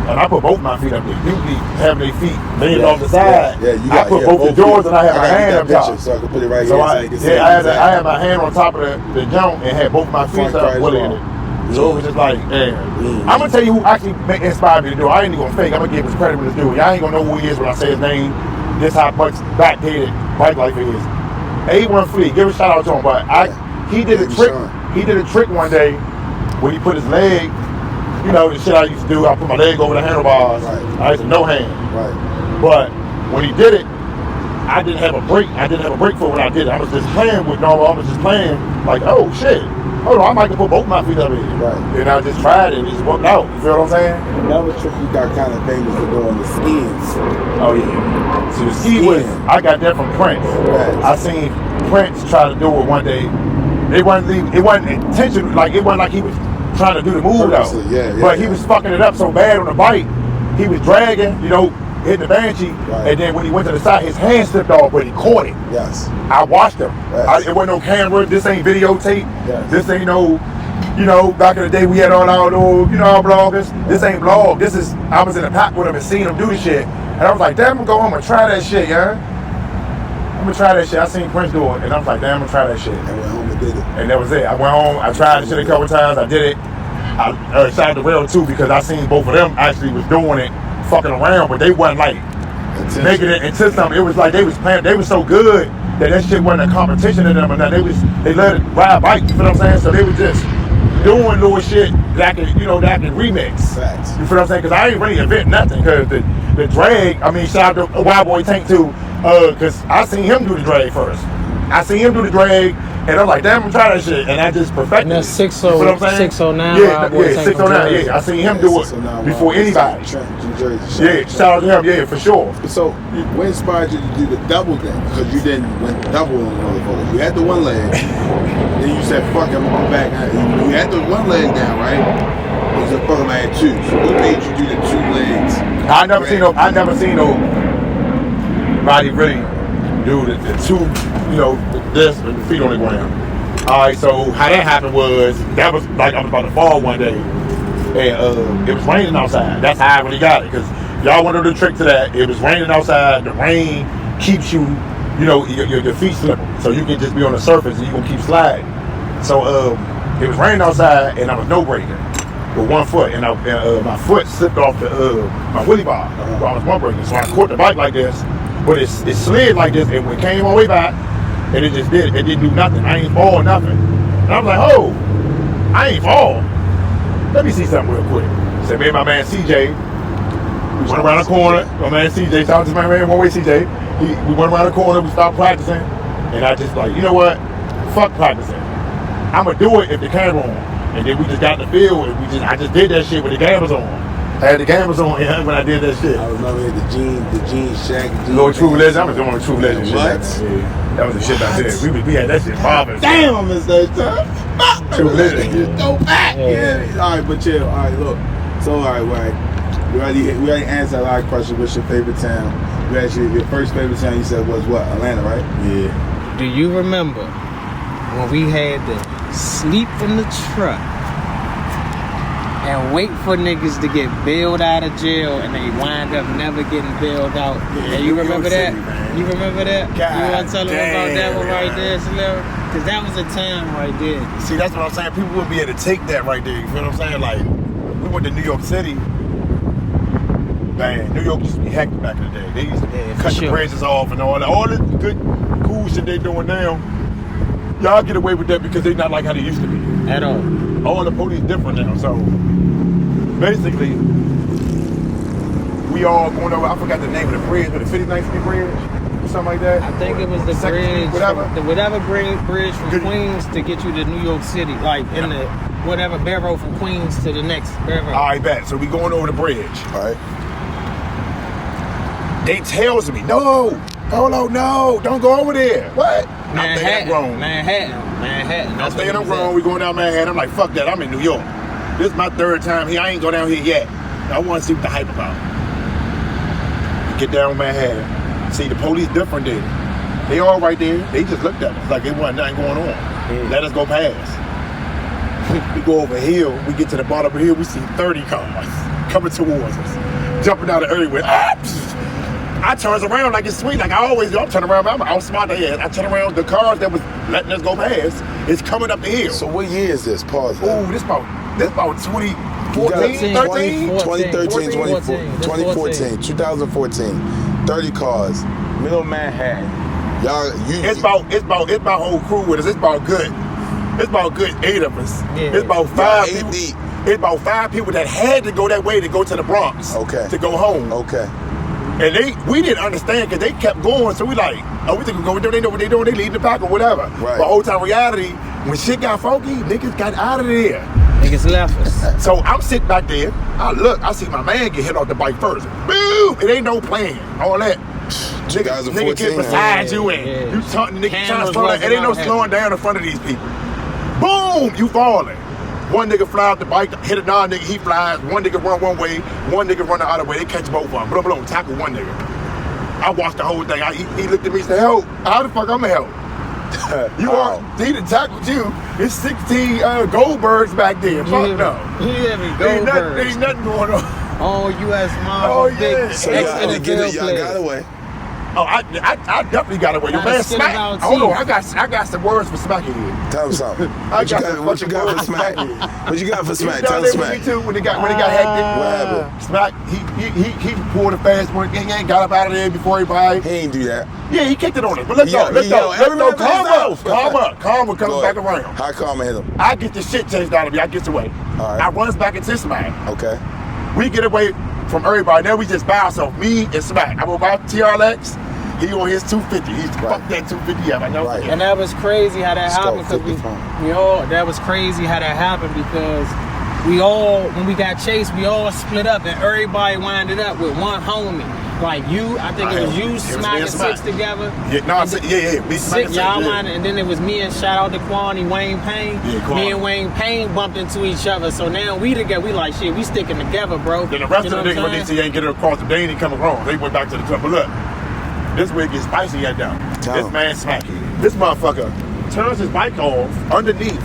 And I put both my feet up there. People be having their feet laying off the side. Yeah, you got, I put both the doors and I had my hand up top. So I could put it right so here. I had my hand on top of the jump and had both my feet up with it. So it was just like, damn. I'm gonna tell you who actually inspired me to do it. I ain't even gonna fake. I'm gonna give his credit when it's due. Y'all ain't gonna know who he is when I say his name. This how much backdated bike life is. A1 Fleet, give a shout out to him. But he did a trick. He did a trick one day when he put his leg. You know the shit I used to do. I put my leg over the handlebars. Right. I used to no hand. Right. But when he did it, I didn't have a break. I didn't have a break for when I did it. I was just playing with normal. I was just playing like, oh shit. Hold on, I might put both my feet up here. Right. And I just tried it and it just worked out. You feel what I'm saying? Another trick you got kind of famous for doing the skis. Oh yeah. So the ski was, I got that from Prince. Right. I seen Prince try to do it one day. It wasn't intentional, like it wasn't like he was trying to do the move though. But he was fucking it up so bad on the bike. He was dragging, you know, hitting the banshee, and then when he went to the side, his hand slipped off, but he caught it. Yes. I watched him. It wasn't no camera. This ain't videotape. Yes. This ain't no, you know, back in the day we had all our old, you know, our bloggers. This ain't blog. This is, I was in the pack with him and seen him do the shit. And I was like, damn, I'm gonna go home and try that shit, yeah? I'm gonna try that shit. I seen Prince do it, and I was like, damn, I'm gonna try that shit. And went home and did it. And that was it. I went home, I tried the shit a couple times, I did it. I shot the rail too because I seen both of them actually was doing it, fucking around, but they wasn't like making it into something. It was like they was playing, they was so good that shit wasn't a competition to them or nothing. They let it ride bike, you feel what I'm saying? So they was just doing little shit that can, you know, that can remix. Facts. You feel what I'm saying? Because I ain't really invent nothing. Because the drag, I mean, shout out to Wild Boy Tank too, because I seen him do the drag first. I seen him do the drag, and I'm like, damn, I'm trying that shit, and I just perfected it. And that's 609. Yeah, 609. Yeah, I seen him do it before anybody. Yeah, shout out to him. Yeah, for sure. So, what inspired you to do the double then? Because you didn't went double on the motherfucker. You had the one leg, then you said, "Fuck, I'm gonna go back." You had the one leg down, right? You said, "Fuck, I had two." So, what made you do the two legs? I never seen nobody really do the two, you know, this and the feet on the ground. All right, so how that happened was, that was like I was about to fall one day, and it was raining outside. That's how I really got it, because y'all want to do the trick to that. It was raining outside. The rain keeps you, you know, your feet slippery, so you can just be on the surface and you gonna keep sliding. So it was raining outside, and I was no breaking with one foot, and my foot slipped off the my wheelie bar while I was one breaking. So I caught the bike like this. But it slid like this, and when it came all the way back, and it didn't do nothing. I ain't fall nothing. And I was like, oh, I ain't fall. Let me see something real quick. So me and my man CJ, we went around the corner. My man CJ, shout out to my man, one way CJ. We went around the corner, we stopped practicing, and I just like, you know what? Fuck practicing. I'm gonna do it if the camera on. And then we just got in the field, and I just did that shit with the cameras on. I had the cameras on when I did that shit. I remember the jeans shack. Lord True Legend. I was doing the True Legend shit. What? That was the shit back then. We had that shit popping. Damn, Mr. True Legend. Just go back. Yeah. All right, but chill. All right, look. So, all right. We already answered a lot of questions. What's your favorite town? You actually, your first favorite town you said was what? Atlanta, right? Yeah. Do you remember when we had to sleep in the truck and wait for niggas to get bailed out of jail, and they wind up never getting bailed out? Yeah, you remember that? You remember that? God, you want to tell them about that one right there, Slim? Because that was a time right there. See, that's what I'm saying. People wouldn't be able to take that right there. You feel what I'm saying? Like, we went to New York City. Man, New York used to be hectic back in the day. They used to cut the bridges off and all that. All the good, cool shit they doing now. Y'all get away with that because they not like how they used to be. At all. All the police different now. So basically, we all going over. I forgot the name of the bridge, but the 59th Street Bridge or something like that. I think it was the Second bridge, Street, whatever. whatever bridge from Good. Queens to get you to New York City, like in the whatever barrel from Queens to the next barrel. I bet. So we going over the bridge. All right. They tells me, no, Polo, no, don't go over there. What? I'm thinking I'm grown. Manhattan. I'm That's thinking what I'm it grown. We going down Manhattan. I'm like, fuck that. I'm in New York. This is my third time here. I ain't go down here yet. I want to see what the hype about. We get down Manhattan. See, the police different there. They all right there. They just looked at us like it wasn't nothing going on. Let us go past. We go over hill. We get to the bottom of the hill. We see 30 cars coming towards us, jumping out of everywhere. I turns around like it's sweet, like I always do. I'm turning around, I'm outsmart their ass. I turn around, the cars that was letting us go past is coming up the hill. So what year is this? Pause. Ooh, this about 2014, 13, 2013, 2014, 2014. 30 cars, middle Manhattan. Y'all, It's my whole crew with us. It's about good 8 of us. Yeah. It's about 5 8 people. deep. It's about 5 people that had to go that way to go to the Bronx. Okay. To go home. Okay. And we didn't understand because they kept going. So we like, we think we're going there. They know what they doing. They leading the pack or whatever. Right. But whole time reality, when shit got funky, niggas got out of there. Niggas left us. So I'm sitting back there. I see my man get hit off the bike first. Boom! It ain't no plan. All that. Nigga get beside you and you taunting nigga trying to slow down. It ain't no slowing down in front of these people. Boom! You falling. One nigga fly off the bike, hit another nigga, he flies. One nigga run one way, one nigga run the other way. They catch both of them. Boom, boom, tackle one nigga. I watched the whole thing. He looked at me and said, help. How the fuck I'm gonna help? He done tackled you. It's 16 Goldbergs back there. Fuck no. Ain't nothing going on. Oh, U.S. mom. Oh, big yeah. So y'all ex-NFL got players. away. Oh, I definitely got away. Your man Smack. Hold on, I got some words for Smack here. Tell him something. What you got for Smack? What you got for Smack? Tell him Smack. Too, when it got hectic. What happened? Smack, he pulled a fast one, got up out of there before everybody. He ain't do that. Yeah, he kicked it on us. But let's go. Karma comes back around. How Karma hit him? I get the shit chased out of me. I get away. All right. I runs back into Smack. Okay. We get away from everybody. Now we just by ourselves. Me and Smack. I'm about TRX. He on his 250. He's fucked that 250 up. I know. Right. And that was crazy how that happened because that was crazy how that happened because we all, when we got chased, we all split up and everybody winded up with one homie. Like you, I think it was you, Smack, and Six together. Yeah, no, yeah. Six, y'all winded, and then it was me and shout out to Kwani, Wayne Payne. Yeah, me and Wayne Payne bumped into each other. So now we together, we like shit, we sticking together, bro. Then the rest of the niggas, when they see ain't getting across, they ain't come across. They went back to the club. But look, this way it gets spicy at down. This man Smack. This motherfucker turns his bike off underneath.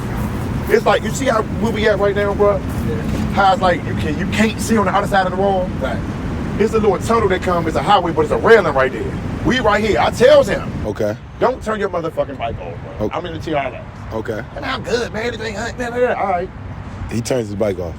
It's like, you see how where we at right now, bro? Yeah. How it's like you can't see on the other side of the wall. Right. It's a little tunnel that comes, it's a highway, but it's a railing right there. We right here. I tells him, Okay. don't turn your motherfucking bike off, bro. Okay. I'm in the TRX. Okay. And I'm good, man. Everything, all right. He turns his bike off.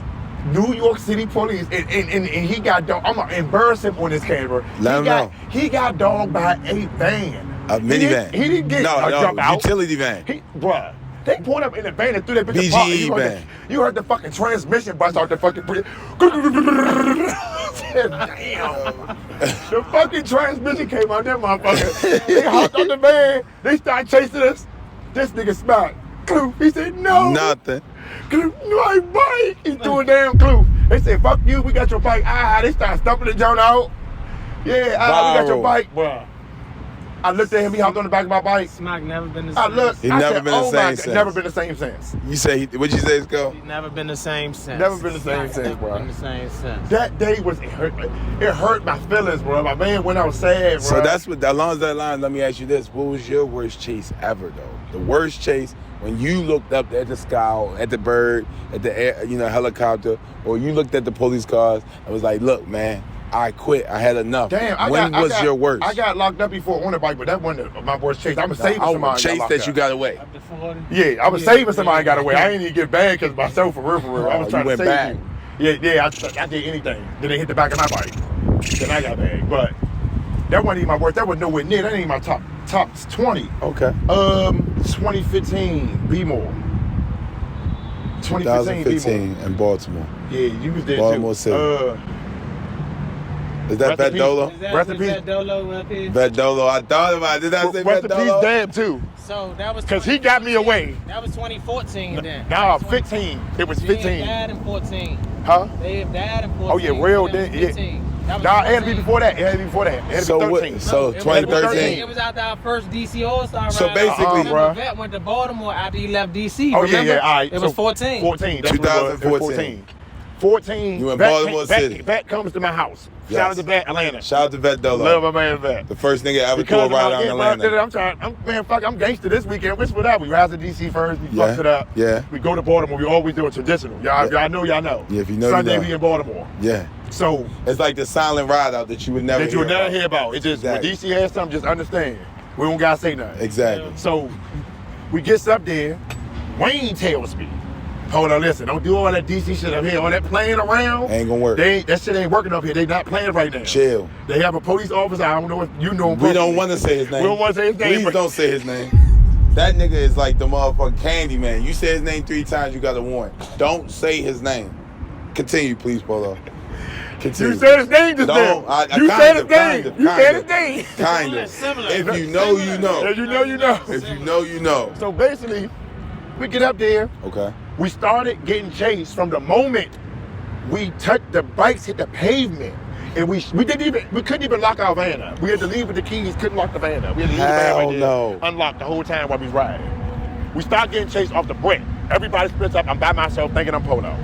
New York City police, and he got dogged. I'm gonna embarrass him on this camera. Let him know. He got dogged by a van. A minivan. He didn't get jump out. Utility van. Bruh. They pulled up in the van and threw that bitch BGE apart. van. You heard the fucking transmission bust out the fucking bridge. Damn. The fucking transmission came out that motherfucker. They hopped on the van. They started chasing us. This nigga Smack. He said, no. Nothing. My bike. He threw a damn clue. They said, fuck you, we got your bike. They started stumping the joint out. Yeah, we got your bike. Bruh. I looked at him, he hopped on the back of my bike. Smack never been the same. I looked. He I never said, been the same since. Never been the same since. You say, what'd you say, Skull? He's never been the same since. Never been the same since, bro. Been the same since. That day it hurt my feelings, bro. My man went out sad, bro. So that's what, along that line, let me ask you this. What was your worst chase ever, though? The worst chase when you looked up at the sky, at the bird, at the air, helicopter, or you looked at the police cars and was like, look, man, I quit. I had enough. Damn, when was your worst? I got locked up before on a bike, but that wasn't my worst chase. I was saving somebody. Chase that you got away. Yeah, I was saving somebody got away. I ain't even get bad because myself, for real. I was trying to save you. Yeah, I did anything. Then they hit the back of my bike. Then I got bad. But that wasn't even my worst. That was nowhere near. That ain't even my top top 20. Okay. 2015, B-More. 2015 in Baltimore. Yeah, you was there Baltimore too. City. Is that Vet Dolo? Rest in peace. Vet Dolo up here? Vet Dolo. I thought about it. Did I say Rest Vet in peace, Dolo? Dad too. So that was Because he got me away. That was 2014 then. Nah, 15. It was 15. They died in 14. Huh? They died in 14. Oh yeah, real That was dead. Yeah. 15. That was Nah, it had to be 14. before that. It had to be before that. It had to So be what- 13. so It was 2013. It was after our first DC All-Star ride. So basically- Remember, Vet went to Baltimore after he left DC. Oh remember? yeah, all right. It was So 14. 14. That's what it was. It was 2014. 14. You in Vet Baltimore City. Vet comes to my house. Yes. Shout out to Vet, Atlanta. Shout out to Vet Dolo. Love my man Vet. The first nigga ever threw a Because ride out in Atlanta. I'm gangster this weekend. Which what up? We rise to DC first. We Yeah, fucked it up. yeah. We go to Baltimore. We always do a traditional. Y'all know. Y'all know. Yeah, if you know, you Sunday know. we in Baltimore. Yeah. So It's like the silent ride out that you would never that you would hear never about. hear about. It just Exactly. when DC has something, just understand. We don't gotta say nothing. Exactly. So we gets up there. Wayne tells me, hold on, listen, don't do all that DC shit up here. All that playing around. Ain't gonna work. That shit ain't working up here. They not playing right now. Chill. They have a police officer. I don't know if you know him. We don't personally. want to say his name. We don't want to say his name. Please but- don't say his name. That nigga is like the motherfucking candy man. You say his name 3 times, you got a warrant. Don't say his name. Continue, please, Polo. Continue. You said his name just Don't. now. You said his name. You said his name. Kind of. Similar. If you know, you know. If you know, you know. If you know, you know. So basically, we get up there. Okay. We started getting chased from the moment we touched the bikes hit the pavement. And we couldn't even lock our van up. We had to leave with the keys, couldn't lock the van up. We had to leave the van Hell right there, no. unlocked the whole time while we was riding. We start getting chased off the brick. Everybody splits up. I'm by myself thinking I'm Polo.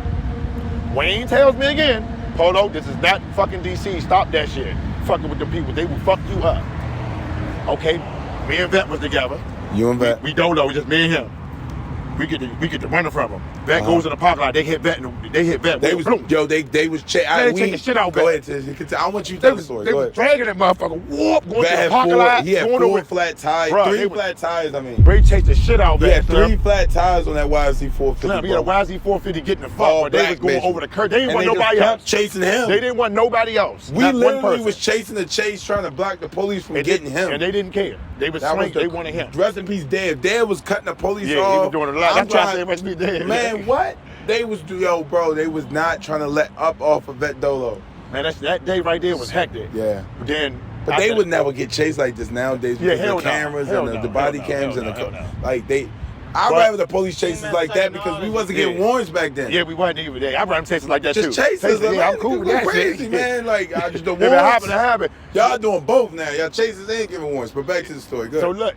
Wayne tells me again, Polo, this is not fucking DC. Stop that shit. Fucking with the people. They will fuck you up. Okay, me and Vet was together. You and Vet. We don't know, just me and him. We get to running from them. Vet goes in the parking lot. They hit Vet. They was boom. they was They take the shit out, Go Vet. ahead. I want you to They tell the was, story. they Go was ahead. dragging that motherfucker. Whoop, going Vet to the had parking lot. he had going 4 over. flat tires. Bruh, 3 they was- flat tires, I mean. Ray chased the shit out of He Vet. had 3 flat tires on that YZ 450. Slim, he had a YZ 450 getting the fuck, All but they was black going bitch. over the curb. They didn't And want they just nobody kept else. chasing him. They didn't want nobody else. We not one literally person. was chasing the chase, trying to block the police from And getting him. And they didn't care. They was That swinging. the- They wanted him. Rest in peace, Dad. Dad was cutting the police Yeah, off. he was doing a lot. I'm That's why I trying- said must be dead. Man, what? They was, yo, bro, they was not trying to let up off of Vet Dolo. Man, that day right there was hectic. Yeah. But then, But they would never get chased like this nowadays Yeah, because hell of the no. cameras Hell and no. the body Hell cams no. and the Hell no. like they. I'd But- rather the police chase us like that because we wasn't getting Yeah. warrants back then. Yeah, we wasn't even there. I run chasing like that Just too. chase us. Yeah, I'm cool with that crazy, shit. man. Like I just the If it warrants. happen, it happen. Y'all doing both now. Y'all chasers and giving warrants. But back to the story. Good. So look,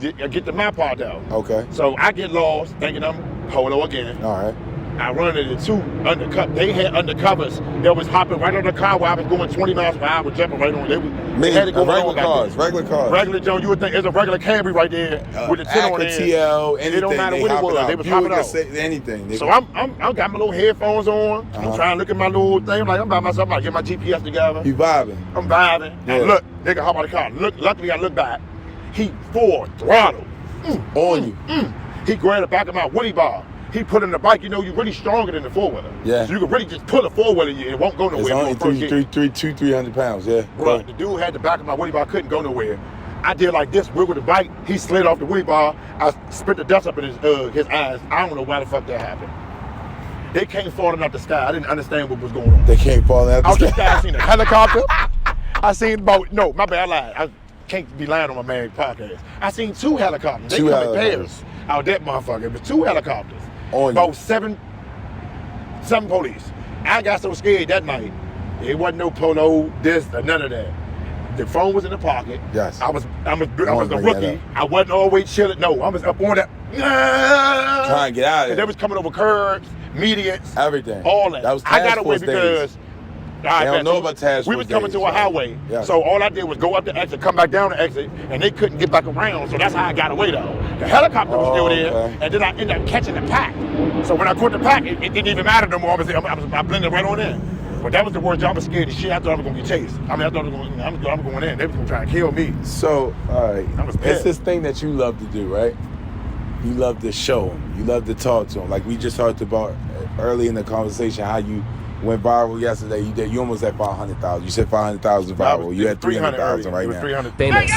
I get to my part though. Okay. So I get lost, thinking I'm Polo again. All right. I run into 2 undercover. They had undercovers that was hopping right on the car while I was going 20 miles per hour, jumping right on. They had to go regular on back cars. there. Regular cars. Regular Joe, you would think there's a regular Camry right there with the tin on Acura it. TL, anything. It don't matter what it hopping was. out. They was Buick, hopping out. anything. They So I got my little headphones on. I'm Uh-huh. trying to look at my little thing. I'm like, I'm by myself. I'm like, get my GPS together. You vibing. I'm vibing. Yeah. And look, nigga, hop out the car. Look, luckily I look back. He full throttle. On you. He grabbed the back of my Woody bar. He put in the bike. You know, you're really stronger than the 4-wheeler. Yeah. So you can really just pull a 4-wheeler and it won't go It's nowhere. only for the first gear. 300 pounds. Yeah. Bro, the dude had the back of my Woody bar, couldn't go nowhere. I did like this, wiggle the bike. He slid off the Woody bar. I spit the dust up in his eyes. I don't know why the fuck that happened. They came falling out the sky. I didn't understand what was going on. They can't fall out Out the the sky. sky, I seen a helicopter. I seen about, no, my bad, I lied. I can't be lying on my man podcast. I seen 2 helicopters. They 2 come in helicopters. pairs out that motherfucker. It was 2 helicopters. On you. About 7 police. I got so scared that night. It wasn't no Polo, this, or none of that. The phone was in the pocket. Yes. I was wanna a bring that rookie. up. I wasn't always chilling. No, I was up on that. Trying to get out of And there. they was coming over curbs, medians, Everything. all that. That was I got task away force because days. I They don't know about task we force was coming days, to a right? highway, Yeah. so all I did was go up the exit, come back down the exit, and they couldn't get back around. So that's how I got away though. The helicopter was still there, okay. and then I ended up catching the pack. So when I caught the pack, it didn't even matter no more. I blended right on in. But that was the worst job. I was scared as shit. I thought I was gonna get chased. I mean, I thought I'm going in. They was gonna try and kill me. So, all right. I was It's pissed. this thing that you love to do, right? You love to show them. You love to talk to them. Like we just talked about early in the conversation, how you went viral yesterday. You almost had 500,000. You said 500,000 viral. You had 300,000 right it was now. 300. Famous.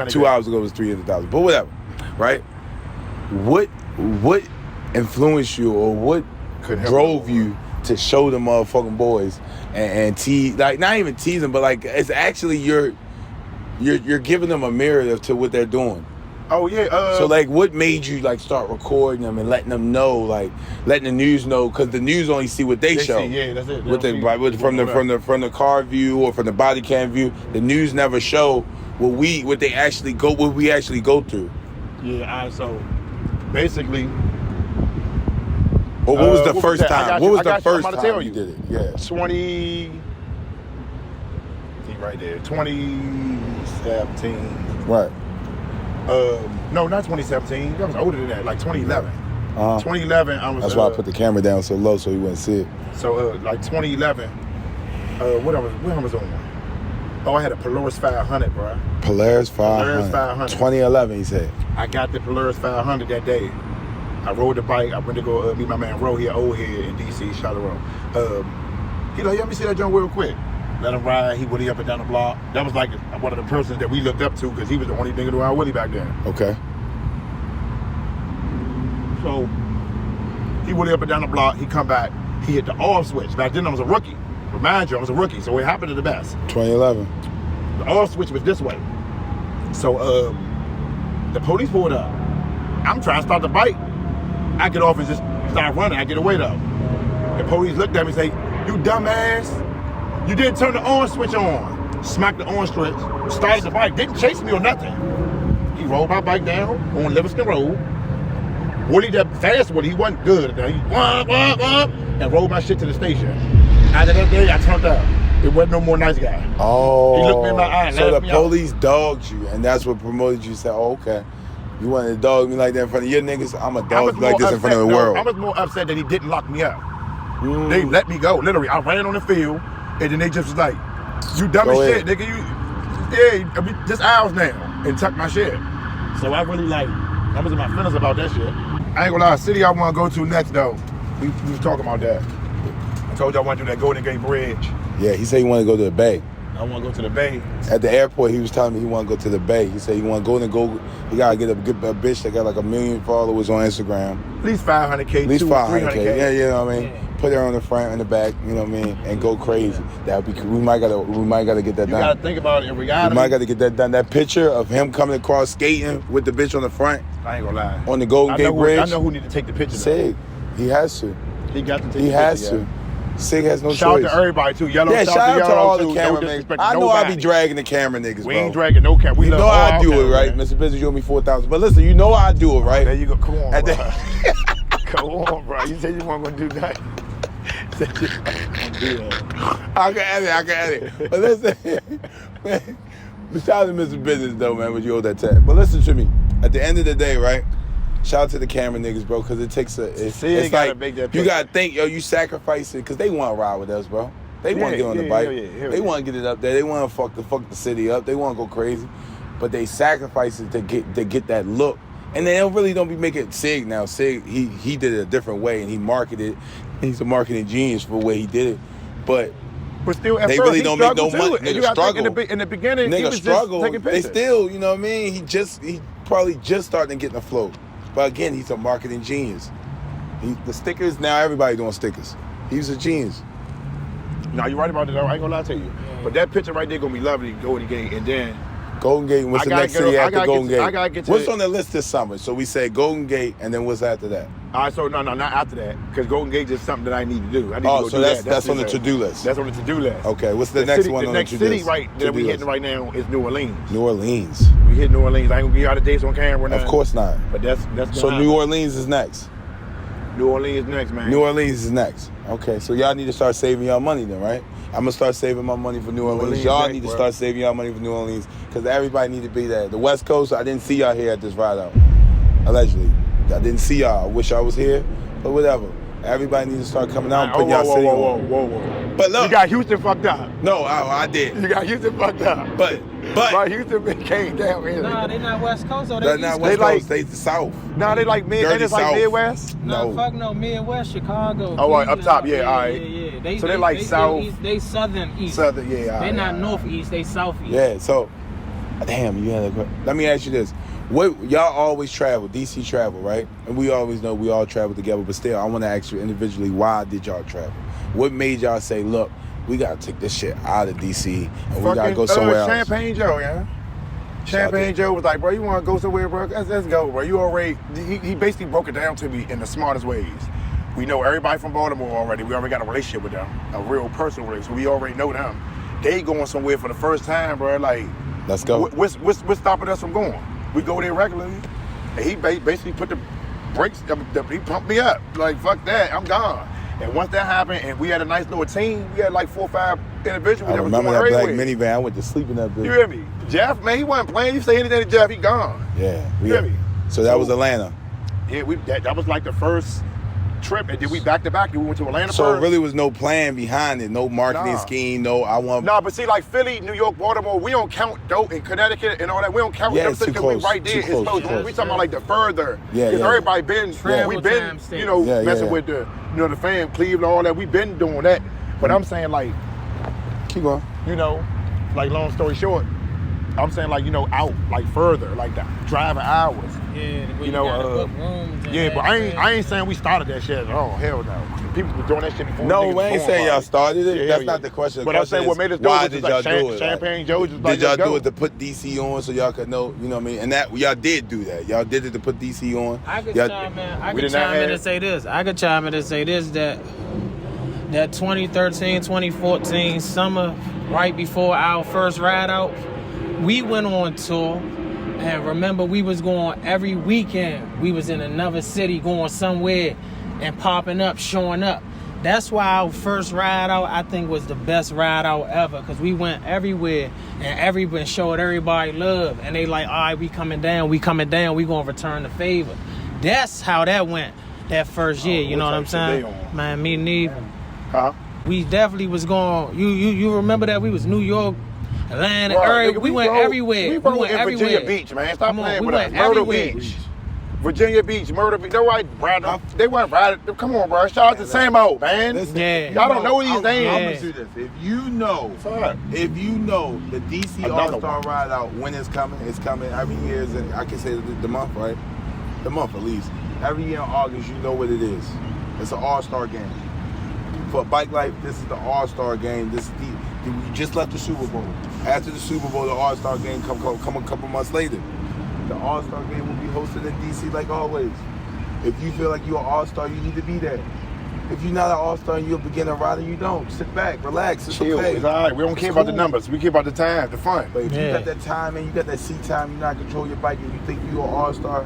2 hours ago it was 300,000. But whatever, right? What influenced you, or what drove you to show the motherfucking boys and tease, like, not even teasing, but like it's actually you're giving them a mirror to what they're doing. Oh yeah. So like, what made you like start recording them and letting them know, like letting the news know, because the news only see what they show. See, yeah, that's it. From the car view or from the body cam view, the news never show what we actually go through. Yeah. So basically. Or what was the first time? What was the first time time you did it? Yeah. 20. See right there. 2017. Right. No, not 2017. That was older than that. Like 2011. 2011. I was. That's why I put the camera down so low so you wouldn't see it. So like 2011. What I was on? Oh, I had a Polaris 500, bro. Polaris 500. 2011, he said. I got the Polaris 500 that day. I rode the bike. I went to go meet my man Ro here, old head in DC, Charlotte Road. He like, let me see that joint real quick. Let him ride. He would up and down the block. That was like one of the persons that we looked up to, because he was the only nigga around Willie back then. Okay. So he would up and down the block. He come back. He hit the off switch. Back then I was a rookie. Remind you, I was a rookie, so it happened to the best. 2011. The off switch was this way. So the police pulled up. I'm trying to start the bike. I get off and just start running. I get away though. The police looked at me and say, "You dumbass, you didn't turn the on switch on." Smacked the on switch, started the bike, didn't chase me or nothing. He rolled my bike down on Livingston Road. Willie, that fast Willie, he wasn't good. He and rolled my shit to the station. After that day, I turned out. It wasn't no more nice guy. Oh. He looked me in my eye and so laughed the me police dogged you, and that's what promoted you. Said, "Oh, okay. You wanted to dog me like that in front of your niggas? I'm a dog like this in front of the world." I was more upset that he didn't lock me up. They let me go. Literally, I ran on the field, and then they just was like, "You dumb as shit, nigga. Just ours now," and tuck my shit. So I really I was in my feelings about that shit. I ain't gonna lie, city I want to go to next though. We was talking about that. I told you I want to do that Golden Gate Bridge. Yeah, he said he wanted to go to the Bay. I want to go to the Bay. At the airport, he was telling me he wanted to go to the Bay. He said he want to go. He gotta get a bitch that got like 1 million followers on Instagram. At least 500K. At least 500K. 300K. Yeah, you know what I mean. Put her on the front and the back. You know what I mean, and go crazy. That would be. We might gotta get that done. You gotta think about it in reality. We might gotta get that done. That picture of him coming across skating with the bitch on the front. I ain't gonna lie. On the Golden Gate Bridge. I know who need to take the picture. Sig, he has to. He got to take the picture. He has to. Sig has no shout choice. Shout out to everybody too. Yellow. Yeah, shout out to all the camera niggas. niggas. I know I be dragging the camera niggas, We ain't dragging no camera. You know I do it, right? Mr. Business, you owe me 4,000. But listen, you know I do it, right? There you go. Come on, bro. Come on, bro. You said you weren't gonna do that. I can edit. But listen, man, shout out to Mr. Business though, man, but you owe that tag. But listen to me. At the end of the day, right? Shout out to the camera niggas, bro, because it takes it's like you gotta think, yo, you sacrifice it because they want to ride with us, bro. They want to get on the bike. They want to get it up there. They want to fuck the city up. They want to go crazy, but they sacrifice it to get that look. And they really don't be making Sig now. Sig, he did it a different way, and he marketed. He's a marketing genius for the way he did it, but still, at they first, really don't make no money. Nigga struggle. In the beginning, he was struggle. Just taking pictures. They still, you know what I mean? He probably just starting to get in the flow. But again, he's a marketing genius. The stickers, now everybody doing stickers. He's a genius. No, you're right about it though. I ain't gonna lie to you. But that picture right there gonna be lovely, Golden Gate, and then Golden Gate, what's the next city after Golden Gate? I gotta get to what's on the list this summer? So we say Golden Gate, and then what's after that? All right, so no, not after that, because Golden Gate is something that I need to do. I need to go so do that's on the to-do list. That's on the to-do list. Okay, what's the next one on the to-do list? The next city that we hitting right now is New Orleans. New Orleans. We hit New Orleans. I ain't gonna give you all the dates on camera now. Of course not. But that's so New Orleans is next. New Orleans next, man. New Orleans is next. Okay, so y'all need to start saving y'all money then, right? I'm gonna start saving my money for New Orleans. Y'all need to start saving y'all money for New Orleans because everybody need to be there. The West Coast, I didn't see y'all here at this ride out. Allegedly, I didn't see y'all. I wish I was here, but whatever. Everybody needs to start coming out and putting y'all city on. Whoa. But look, you got Houston fucked up. No, I did. You got Houston fucked up. But Houston came down here. Nah, they not West Coast or they're not West Coast. They the South. Nah, they like Midwest. No, fuck no, Midwest, Chicago. Oh, right, up top, yeah, all right. Yeah. So they like South. They Southern East. Southern, yeah. They not Northeast. They Southeast. Yeah, so Damn, you had a. Let me ask you this: what y'all always travel? DC travel, right? And we always know we all travel together. But still, I want to ask you individually: why did y'all travel? What made y'all say, "Look, we gotta take this shit out of DC and we gotta go somewhere else"? Champagne Joe, yeah. Champagne Joe was like, bro, you want to go somewhere, bro? Let's go, bro. You already. He basically broke it down to me in the smartest ways. We know everybody from Baltimore already. We already got a relationship with them, a real personal relationship. We already know them. They going somewhere for the first time, bro. Like, let's go. What's stopping us from going? We go there regularly, and he basically put the brakes. He pumped me up. Like, fuck that, I'm gone. And once that happened, and we had a nice little team, we had like 4 or 5 individuals. I that remember was that doing black minivan. I went to sleep in that bitch. You hear me? Jeff, man, he wasn't playing. You say anything to Jeff, he gone. Yeah, you hear me? So that was Atlanta. Yeah, that was like the first trip, and then we back to back. We went to Atlanta So first. it really was no plan behind it, no marketing scheme, no. Nah, but see, like Philly, New York, Baltimore, we don't count dope in Connecticut and all that. We don't count them because we right there. It's close. We talking about like the further. Because everybody been, we been, messing with the, the fam, Cleveland, all that. We been doing that. But I'm saying like, keep going. Like long story short, I'm saying like out like further, like the driving hours. Yeah, book rooms. But I ain't saying we started that shit at all. Hell no. People were doing that shit before. No, we ain't saying y'all started it. That's not the question. But I'm saying what made us do it. Why did y'all do it? Champagne Joe just like, did y'all do it to put DC on so y'all could know? You know what I mean? And that y'all did do that. Y'all did it to put DC on. I could chime in and say this. That 2013, 2014 summer, right before our first ride out, we went on tour. And remember, we was going every weekend. We was in another city going somewhere and popping up, showing up. That's why our first ride out, I think, was the best ride out ever. Because we went everywhere and everyone showed everybody love. And they like, all right, we coming down, we going to return the favor. That's how that went that first year. You know what I'm saying? Man, me neither. Huh? We definitely was going, you remember that? We was New York, Atlanta, we went everywhere. We went everywhere. Virginia Beach, man. Stop playing with us. Myrtle Beach. Virginia Beach, Myrtle Beach. They weren't riding. Come on, bro. Shout out to Samo, man. Yeah. Y'all don't know these names. I'm gonna do this. If you know the DC All-Star Ride Out, when it's coming every year. I can say the month, right? The month at least. Every year in August, you know what it is. It's an All-Star game. For Bike Life, this is the All-Star game. We just left the Super Bowl. After the Super Bowl, the All-Star game come a couple months later. The All-Star game will be hosted in DC like always. If you feel like you're an All-Star, you need to be there. If you're not an All-Star and you're a beginner rider, you don't. Sit back, relax, it's chill. okay. It's all right. We don't care about the numbers. We care about the time, the fun. But if you got that time and you got that seat time, you not control your bike and you think you're an All-Star,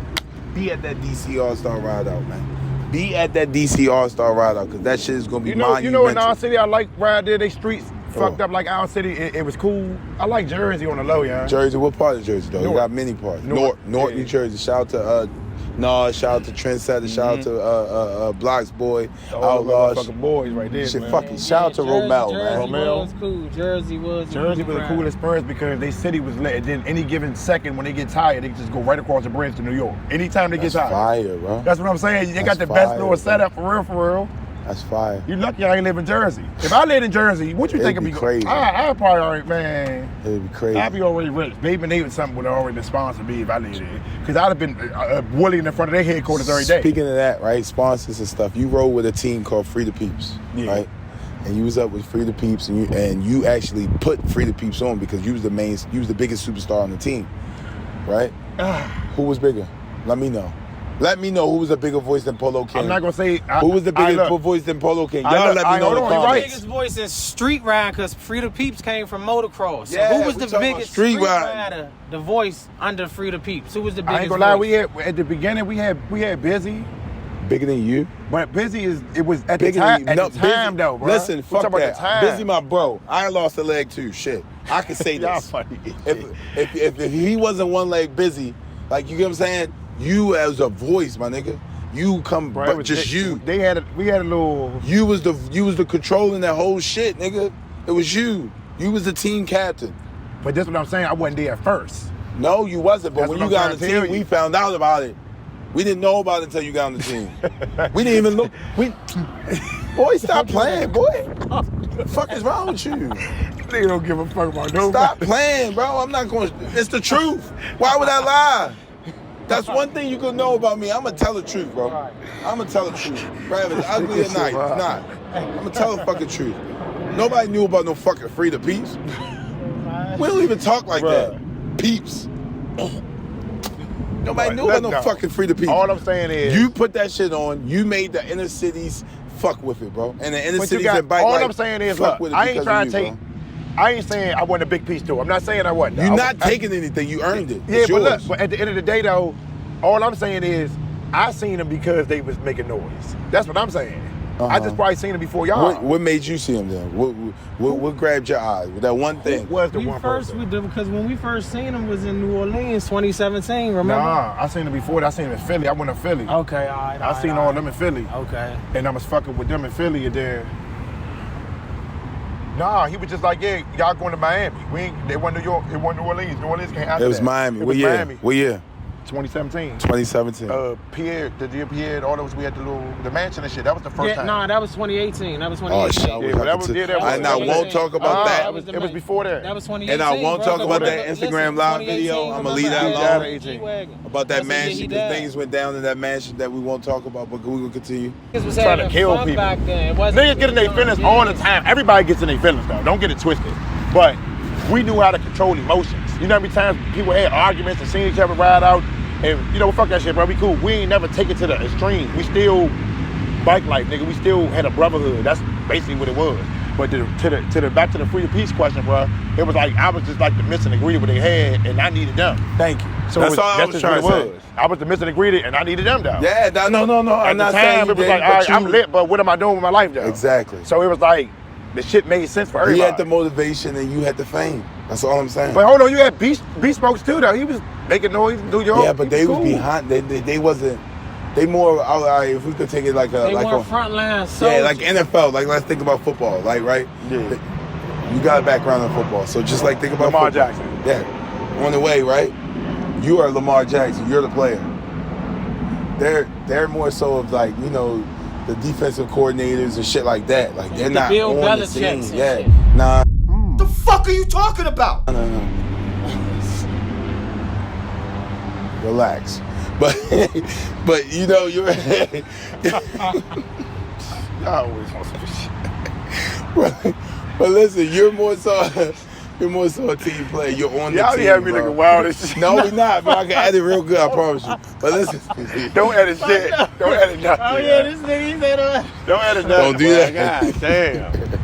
be at that DC All-Star Ride Out, man. Be at that DC All-Star Ride Out, because that shit is going to be monumental. You know in our city, I like right there, they streets fucked up like our city. It was cool. I like Jersey on the low, yeah. Jersey, what part of Jersey, though? North. You got many parts. North New Jersey. Shout out to shout out to Trendsetter, shout out to Blocks Boy, Outlaws. Fucking boys right there, shit, man. fuck it. Shout out to Romel, man. Romel was cool. Jersey was the coolest first because they city was lit. And then any given second when they get tired, they just go right across the bridge to New York. Anytime they get tired. Fire, bro. That's what I'm saying. They got the best little setup for real. That's fire. You lucky I ain't live in Jersey. If I lived in Jersey, what you think of me? Crazy. I'd probably already, man. It'd be crazy. I'd be already rich. Baby Nate or something would have already been sponsored me if I lived there. Because I'd have been woolly in the front of their headquarters every day. Speaking of that, right, sponsors and stuff, you rode with a team called Free the Peeps, right? And you was up with Free the Peeps, and you actually put Free the Peeps on because you was the biggest superstar on the team, right? Who was bigger? Let me know. Let me know who was a bigger voice than Polo King. I'm not gonna say who was the biggest voice than Polo King. Y'all let me know in the comments. The biggest voice is street ride because Free the Peeps came from motocross. So Yeah, who was the biggest street rider? The voice under Free the Peeps. Who was the biggest? I ain't gonna lie. We had at the beginning we had Busy. Bigger than you? But Busy it was at bigger the time. At the time though, bro. Listen, fuck that. Busy my bro. I lost a leg too. Shit, I can say this. If he wasn't one leg Busy, like you get what I'm saying. You as a voice, my nigga. You come, bro, but just you. We had a little. You was the controlling that whole shit, nigga. It was you. You was the team captain. But that's what I'm saying. I wasn't there at first. No, you wasn't. But when you got on the team, we found out about it. We didn't know about it until you got on the team. We didn't even look. Boy, stop playing, boy. What the fuck is wrong with you? Nigga don't give a fuck about nobody. Stop playing, bro. I'm not going to. It's the truth. Why would I lie? That's one thing you can know about me. I'm going to tell the truth, bro. I'm going to tell the truth. Right? If it's ugly or not, it's not. I'm going to tell the fucking truth. Nobody knew about no fucking Frida Peeps. We don't even talk like that. Peeps. Nobody knew about no fucking Frida Peeps. All I'm saying is... You put that shit on. You made the inner cities fuck with it, bro. And the inner cities and bike all life I'm saying is, fuck look, with it I ain't trying to you, take... I ain't saying I wasn't a big piece too. I'm not saying I wasn't. You're not taking anything. You earned it. Yeah, but look, but at the end of the day, though, all I'm saying is I seen them because they was making noise. That's what I'm saying. I just probably seen them before y'all. What made you see them then? What grabbed your eye? That one thing. What was the one person? Because when we first seen them was in New Orleans, 2017. Remember? Nah, I seen them before. I seen them in Philly. I went to Philly. Okay, all right. I seen all them in Philly. Okay. And I was fucking with them in Philly, and then. Nah, he was just like, yeah, y'all going to Miami. They went New York, it wasn't New Orleans. New Orleans came after It was that. Miami. It was Miami. What year? 2017. 2017. Pierre, the dear Pierre, all those, we had the mansion and shit. That was the first time. Nah, that was 2018. That was 2018. Oh, shit. And I won't talk about that. It was before that. That was 2018. And I won't talk about that Instagram live video. I'm going to leave that alone. About that mansion, because things went down in that mansion that we won't talk about, but we will continue. Was trying to kill people. Back then. Niggas get in their feelings all the time. Everybody gets in their feelings, though. Don't get it twisted. But we knew how to control emotions. You know how many times people had arguments and seen each other ride out, and you know, fuck that shit, bro. We cool. We ain't never take it to the extreme. We still bike life, nigga. We still had a brotherhood. That's basically what it was. But back to the free peace question, bro. It was like I was just like the missing ingredient what they had, and I needed them. Thank you. So that's all I was trying to say. I was the missing ingredient, and I needed them, though. Yeah, no. I'm not saying it was like, all right, I'm lit, but what am I doing with my life, though? Exactly. So it was like the shit made sense for everybody. He had the motivation, and you had the fame. That's all I'm saying. But hold on, you had Beast Smokes too, though. He was making noise in New York. Yeah, but they was behind. They wasn't. They more. All right, if we could take it like a they like were a frontline. Yeah, like NFL. Like let's think about football. Like right. Yeah. You got a background in football, so just like think about Lamar football. Jackson. Yeah, on the way, right? You are Lamar Jackson. You're the player. They're more so of like the defensive coordinators and shit like that. Like they're not Bill on the Belichick scene. Yeah, shit. nah. The fuck are you talking about? No. Relax, but you're. I always want some shit. But listen, you're more so a team player. You're on the team. Y'all be having me looking wild as shit. No, we not, but I can edit real good, I promise you. But listen. Don't edit shit. Don't edit nothing. Oh yeah, this nigga, he said Don't edit nothing. Don't do that. God damn.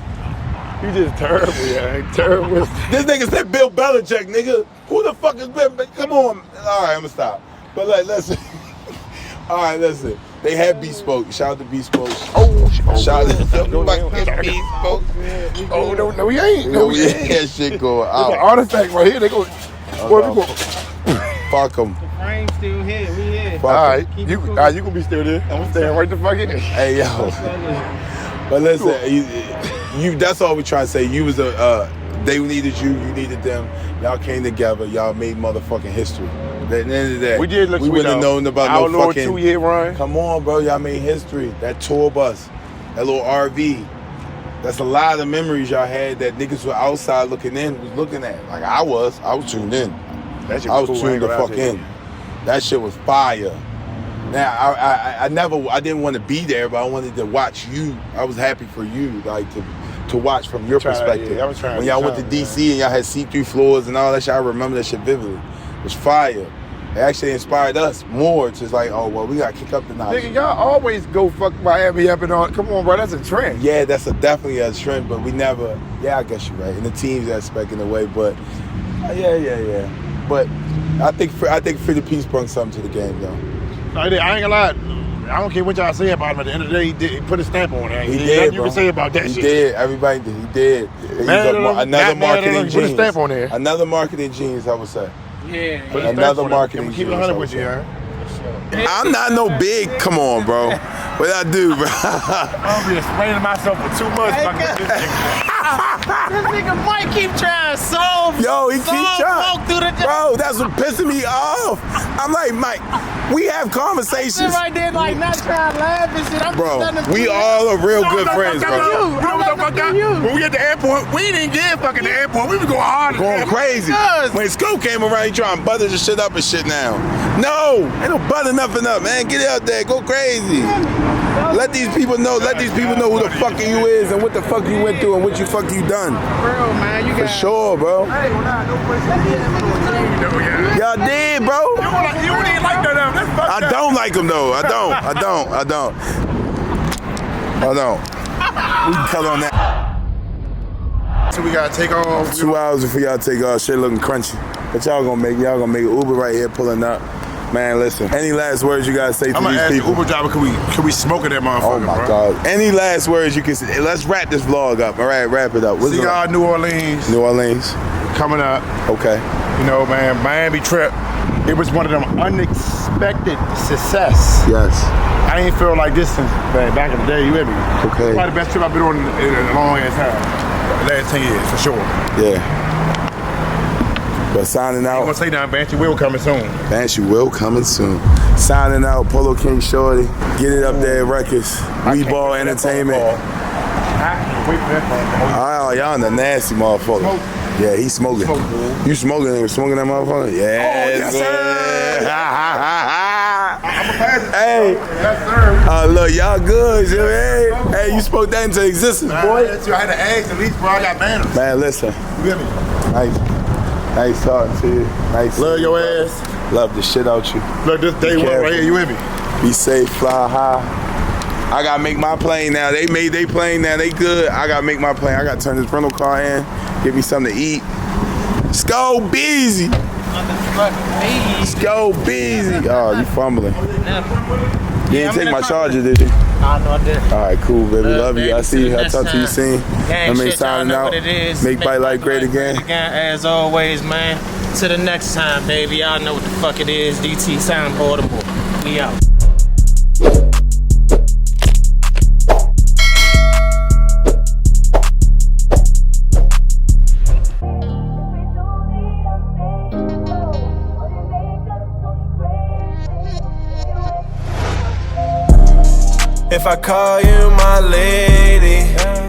You just terrible, yeah. Terrible. This nigga said Bill Belichick, nigga. Who the fuck is Bill? Come on. All right, I'm gonna stop. But like, listen. All right, listen. They had Bespoke. Shout out to Bespoke. Shout out to Bespoke. Oh, no, we ain't. No, we ain't. That shit going There's an out. artifact right here. They go. Fuck them. the frame's still here. We here. Fuck All right, 'em. you can be still there. I'm staying right the fuck in there. Hey, yo. But listen, you that's all we trying to say. You was they needed you needed them. Y'all came together. Y'all made motherfucking history. At the end of the day, We did look we sweet, wouldn't have though. known about Our no little fucking 2-year run. Come on, bro. Y'all made history. That tour bus, that little RV. That's a lot of memories y'all had that niggas were outside looking in, was looking at. Like I was tuned in. That shit I was cool. tuned the fuck in. That shit was fire. Now I didn't want to be there, but I wanted to watch you. I was happy for you, like to watch from your perspective. Yeah, I was trying when to y'all went to DC and y'all had see-through floors and all that shit, I remember that shit vividly. It was fire. It actually inspired us more to like, oh well, we gotta kick up the notch. Nigga, y'all always go fuck Miami up and on. Come on, bro, that's a trend. Yeah, that's definitely a trend, but we never. Yeah, I guess you're right. In the teams aspect in a way, but yeah. But I think Free the Peace brought something to the game, though. I ain't gonna lie. I don't care what y'all say about him. At the end of the day, he put a stamp on it. He Ain't did, nothing you bro. can say about that He shit. did. Everybody did. He did. He's another marketing genius. Put a stamp on there. Another marketing genius, I would say. Yeah. Put a stamp Another on it. marketing Keep it genius, 100 I with would you, say. huh? I'm not no big. Come on, bro. What I do, bro? I'm gonna be explaining myself for 2 months. This nigga Mike keep trying to solve. Yo, he keep trying. Through the Bro, that's what pissing me off. I'm like, Mike, We have conversations. Sit right there like not trying to laugh and shit. I'm Bro, just letting we them all are real good friends, bro. You know what the fuck up? When we at the airport, we didn't get fucking the airport. We was going hard. Going crazy. When Scoop came around, he trying to butter the shit up and shit now. No, ain't no butter nothing up, man. Get out there, go crazy. Let these people know. Let these people know who the fuck you is and what the fuck you went through and what you fuck you done. Bro, man, you For sure, bro. Y'all did, bro. You didn't like that. I don't like him though. I don't. We can cut on that. So we gotta take off. 2 hours before y'all take off. Shit looking crunchy. But y'all gonna make Uber right here pulling up. Man, listen. Any last words you gotta say to I'm gonna these ask people? the Uber driver, can we smoke at that motherfucker? Oh my bro? God. Any last words you can say? Let's wrap this vlog up. All right, wrap it up. See y'all New Orleans. New Orleans. Coming up. Okay. You know, man, Miami trip. It was one of them unexpected success. Yes. I ain't feel like this since back in the day, you hear me? Okay. Probably the best trip I've been on in a long ass time. The last 10 years, for sure. Yeah. But signing I'm out. gonna say now, Banshee will coming soon. Banshee will coming soon. Signing out, Polo King Shorty. Get it up there, Records. We Ball Entertainment. I can't wait for that phone call. Oh, y'all in the nasty motherfucker. Smoke. Yeah, he's smoking. You smoking that motherfucker? Yes, yes, sir. I'm a passenger. Hey. Yes, sir. Look, y'all good. Hey, you spoke that into existence, boy. I had to ask at least, bro. I got manners. Man, listen. You hear me? Nice talking to you. Nice. Love your ass. Love the shit out you. Look, this day one right here. You hear me? Be safe, fly high. I gotta make my plane now. They made their plane now. They good. I gotta make my plane. I gotta turn this rental car in. Give me something to eat. Let's go, busy. Let's go, busy. Oh, you fumbling. You didn't take my charger, did you? I know I did. All right, cool, baby. Love you. baby. I see you. I Next talk to you time. soon. Gang I mean, shit, y'all signing know out. what it is. Make Bike Life great again. As always, man. To the next time, baby. Y'all know what the fuck it is. DT Sound Baltimore. We out. If I call you my lady,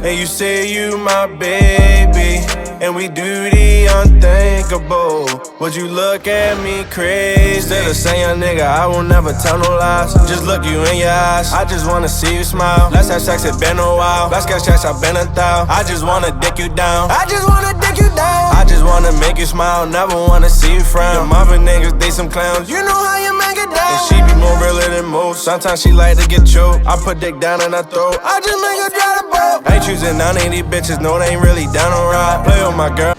and you say you my baby, and we do the unthinkable, would you look at me crazy? Instead of saying, nigga, I will never tell no lies. Just look you in your eyes, I just wanna see you smile. Let's have sex, it been a while. Let's get sex, I've been 1,000. I just wanna dick you down. I just wanna dick you down. I just wanna make you smile, never wanna see you frown. Them other niggas, they some clowns. You know how you make it down. And she be more realer than most. Sometimes she like to get choked. I put dick down in her throat. I just make her drive the boat. Ain't choosing none of these bitches, no, they ain't really down on ride. Play with my girl.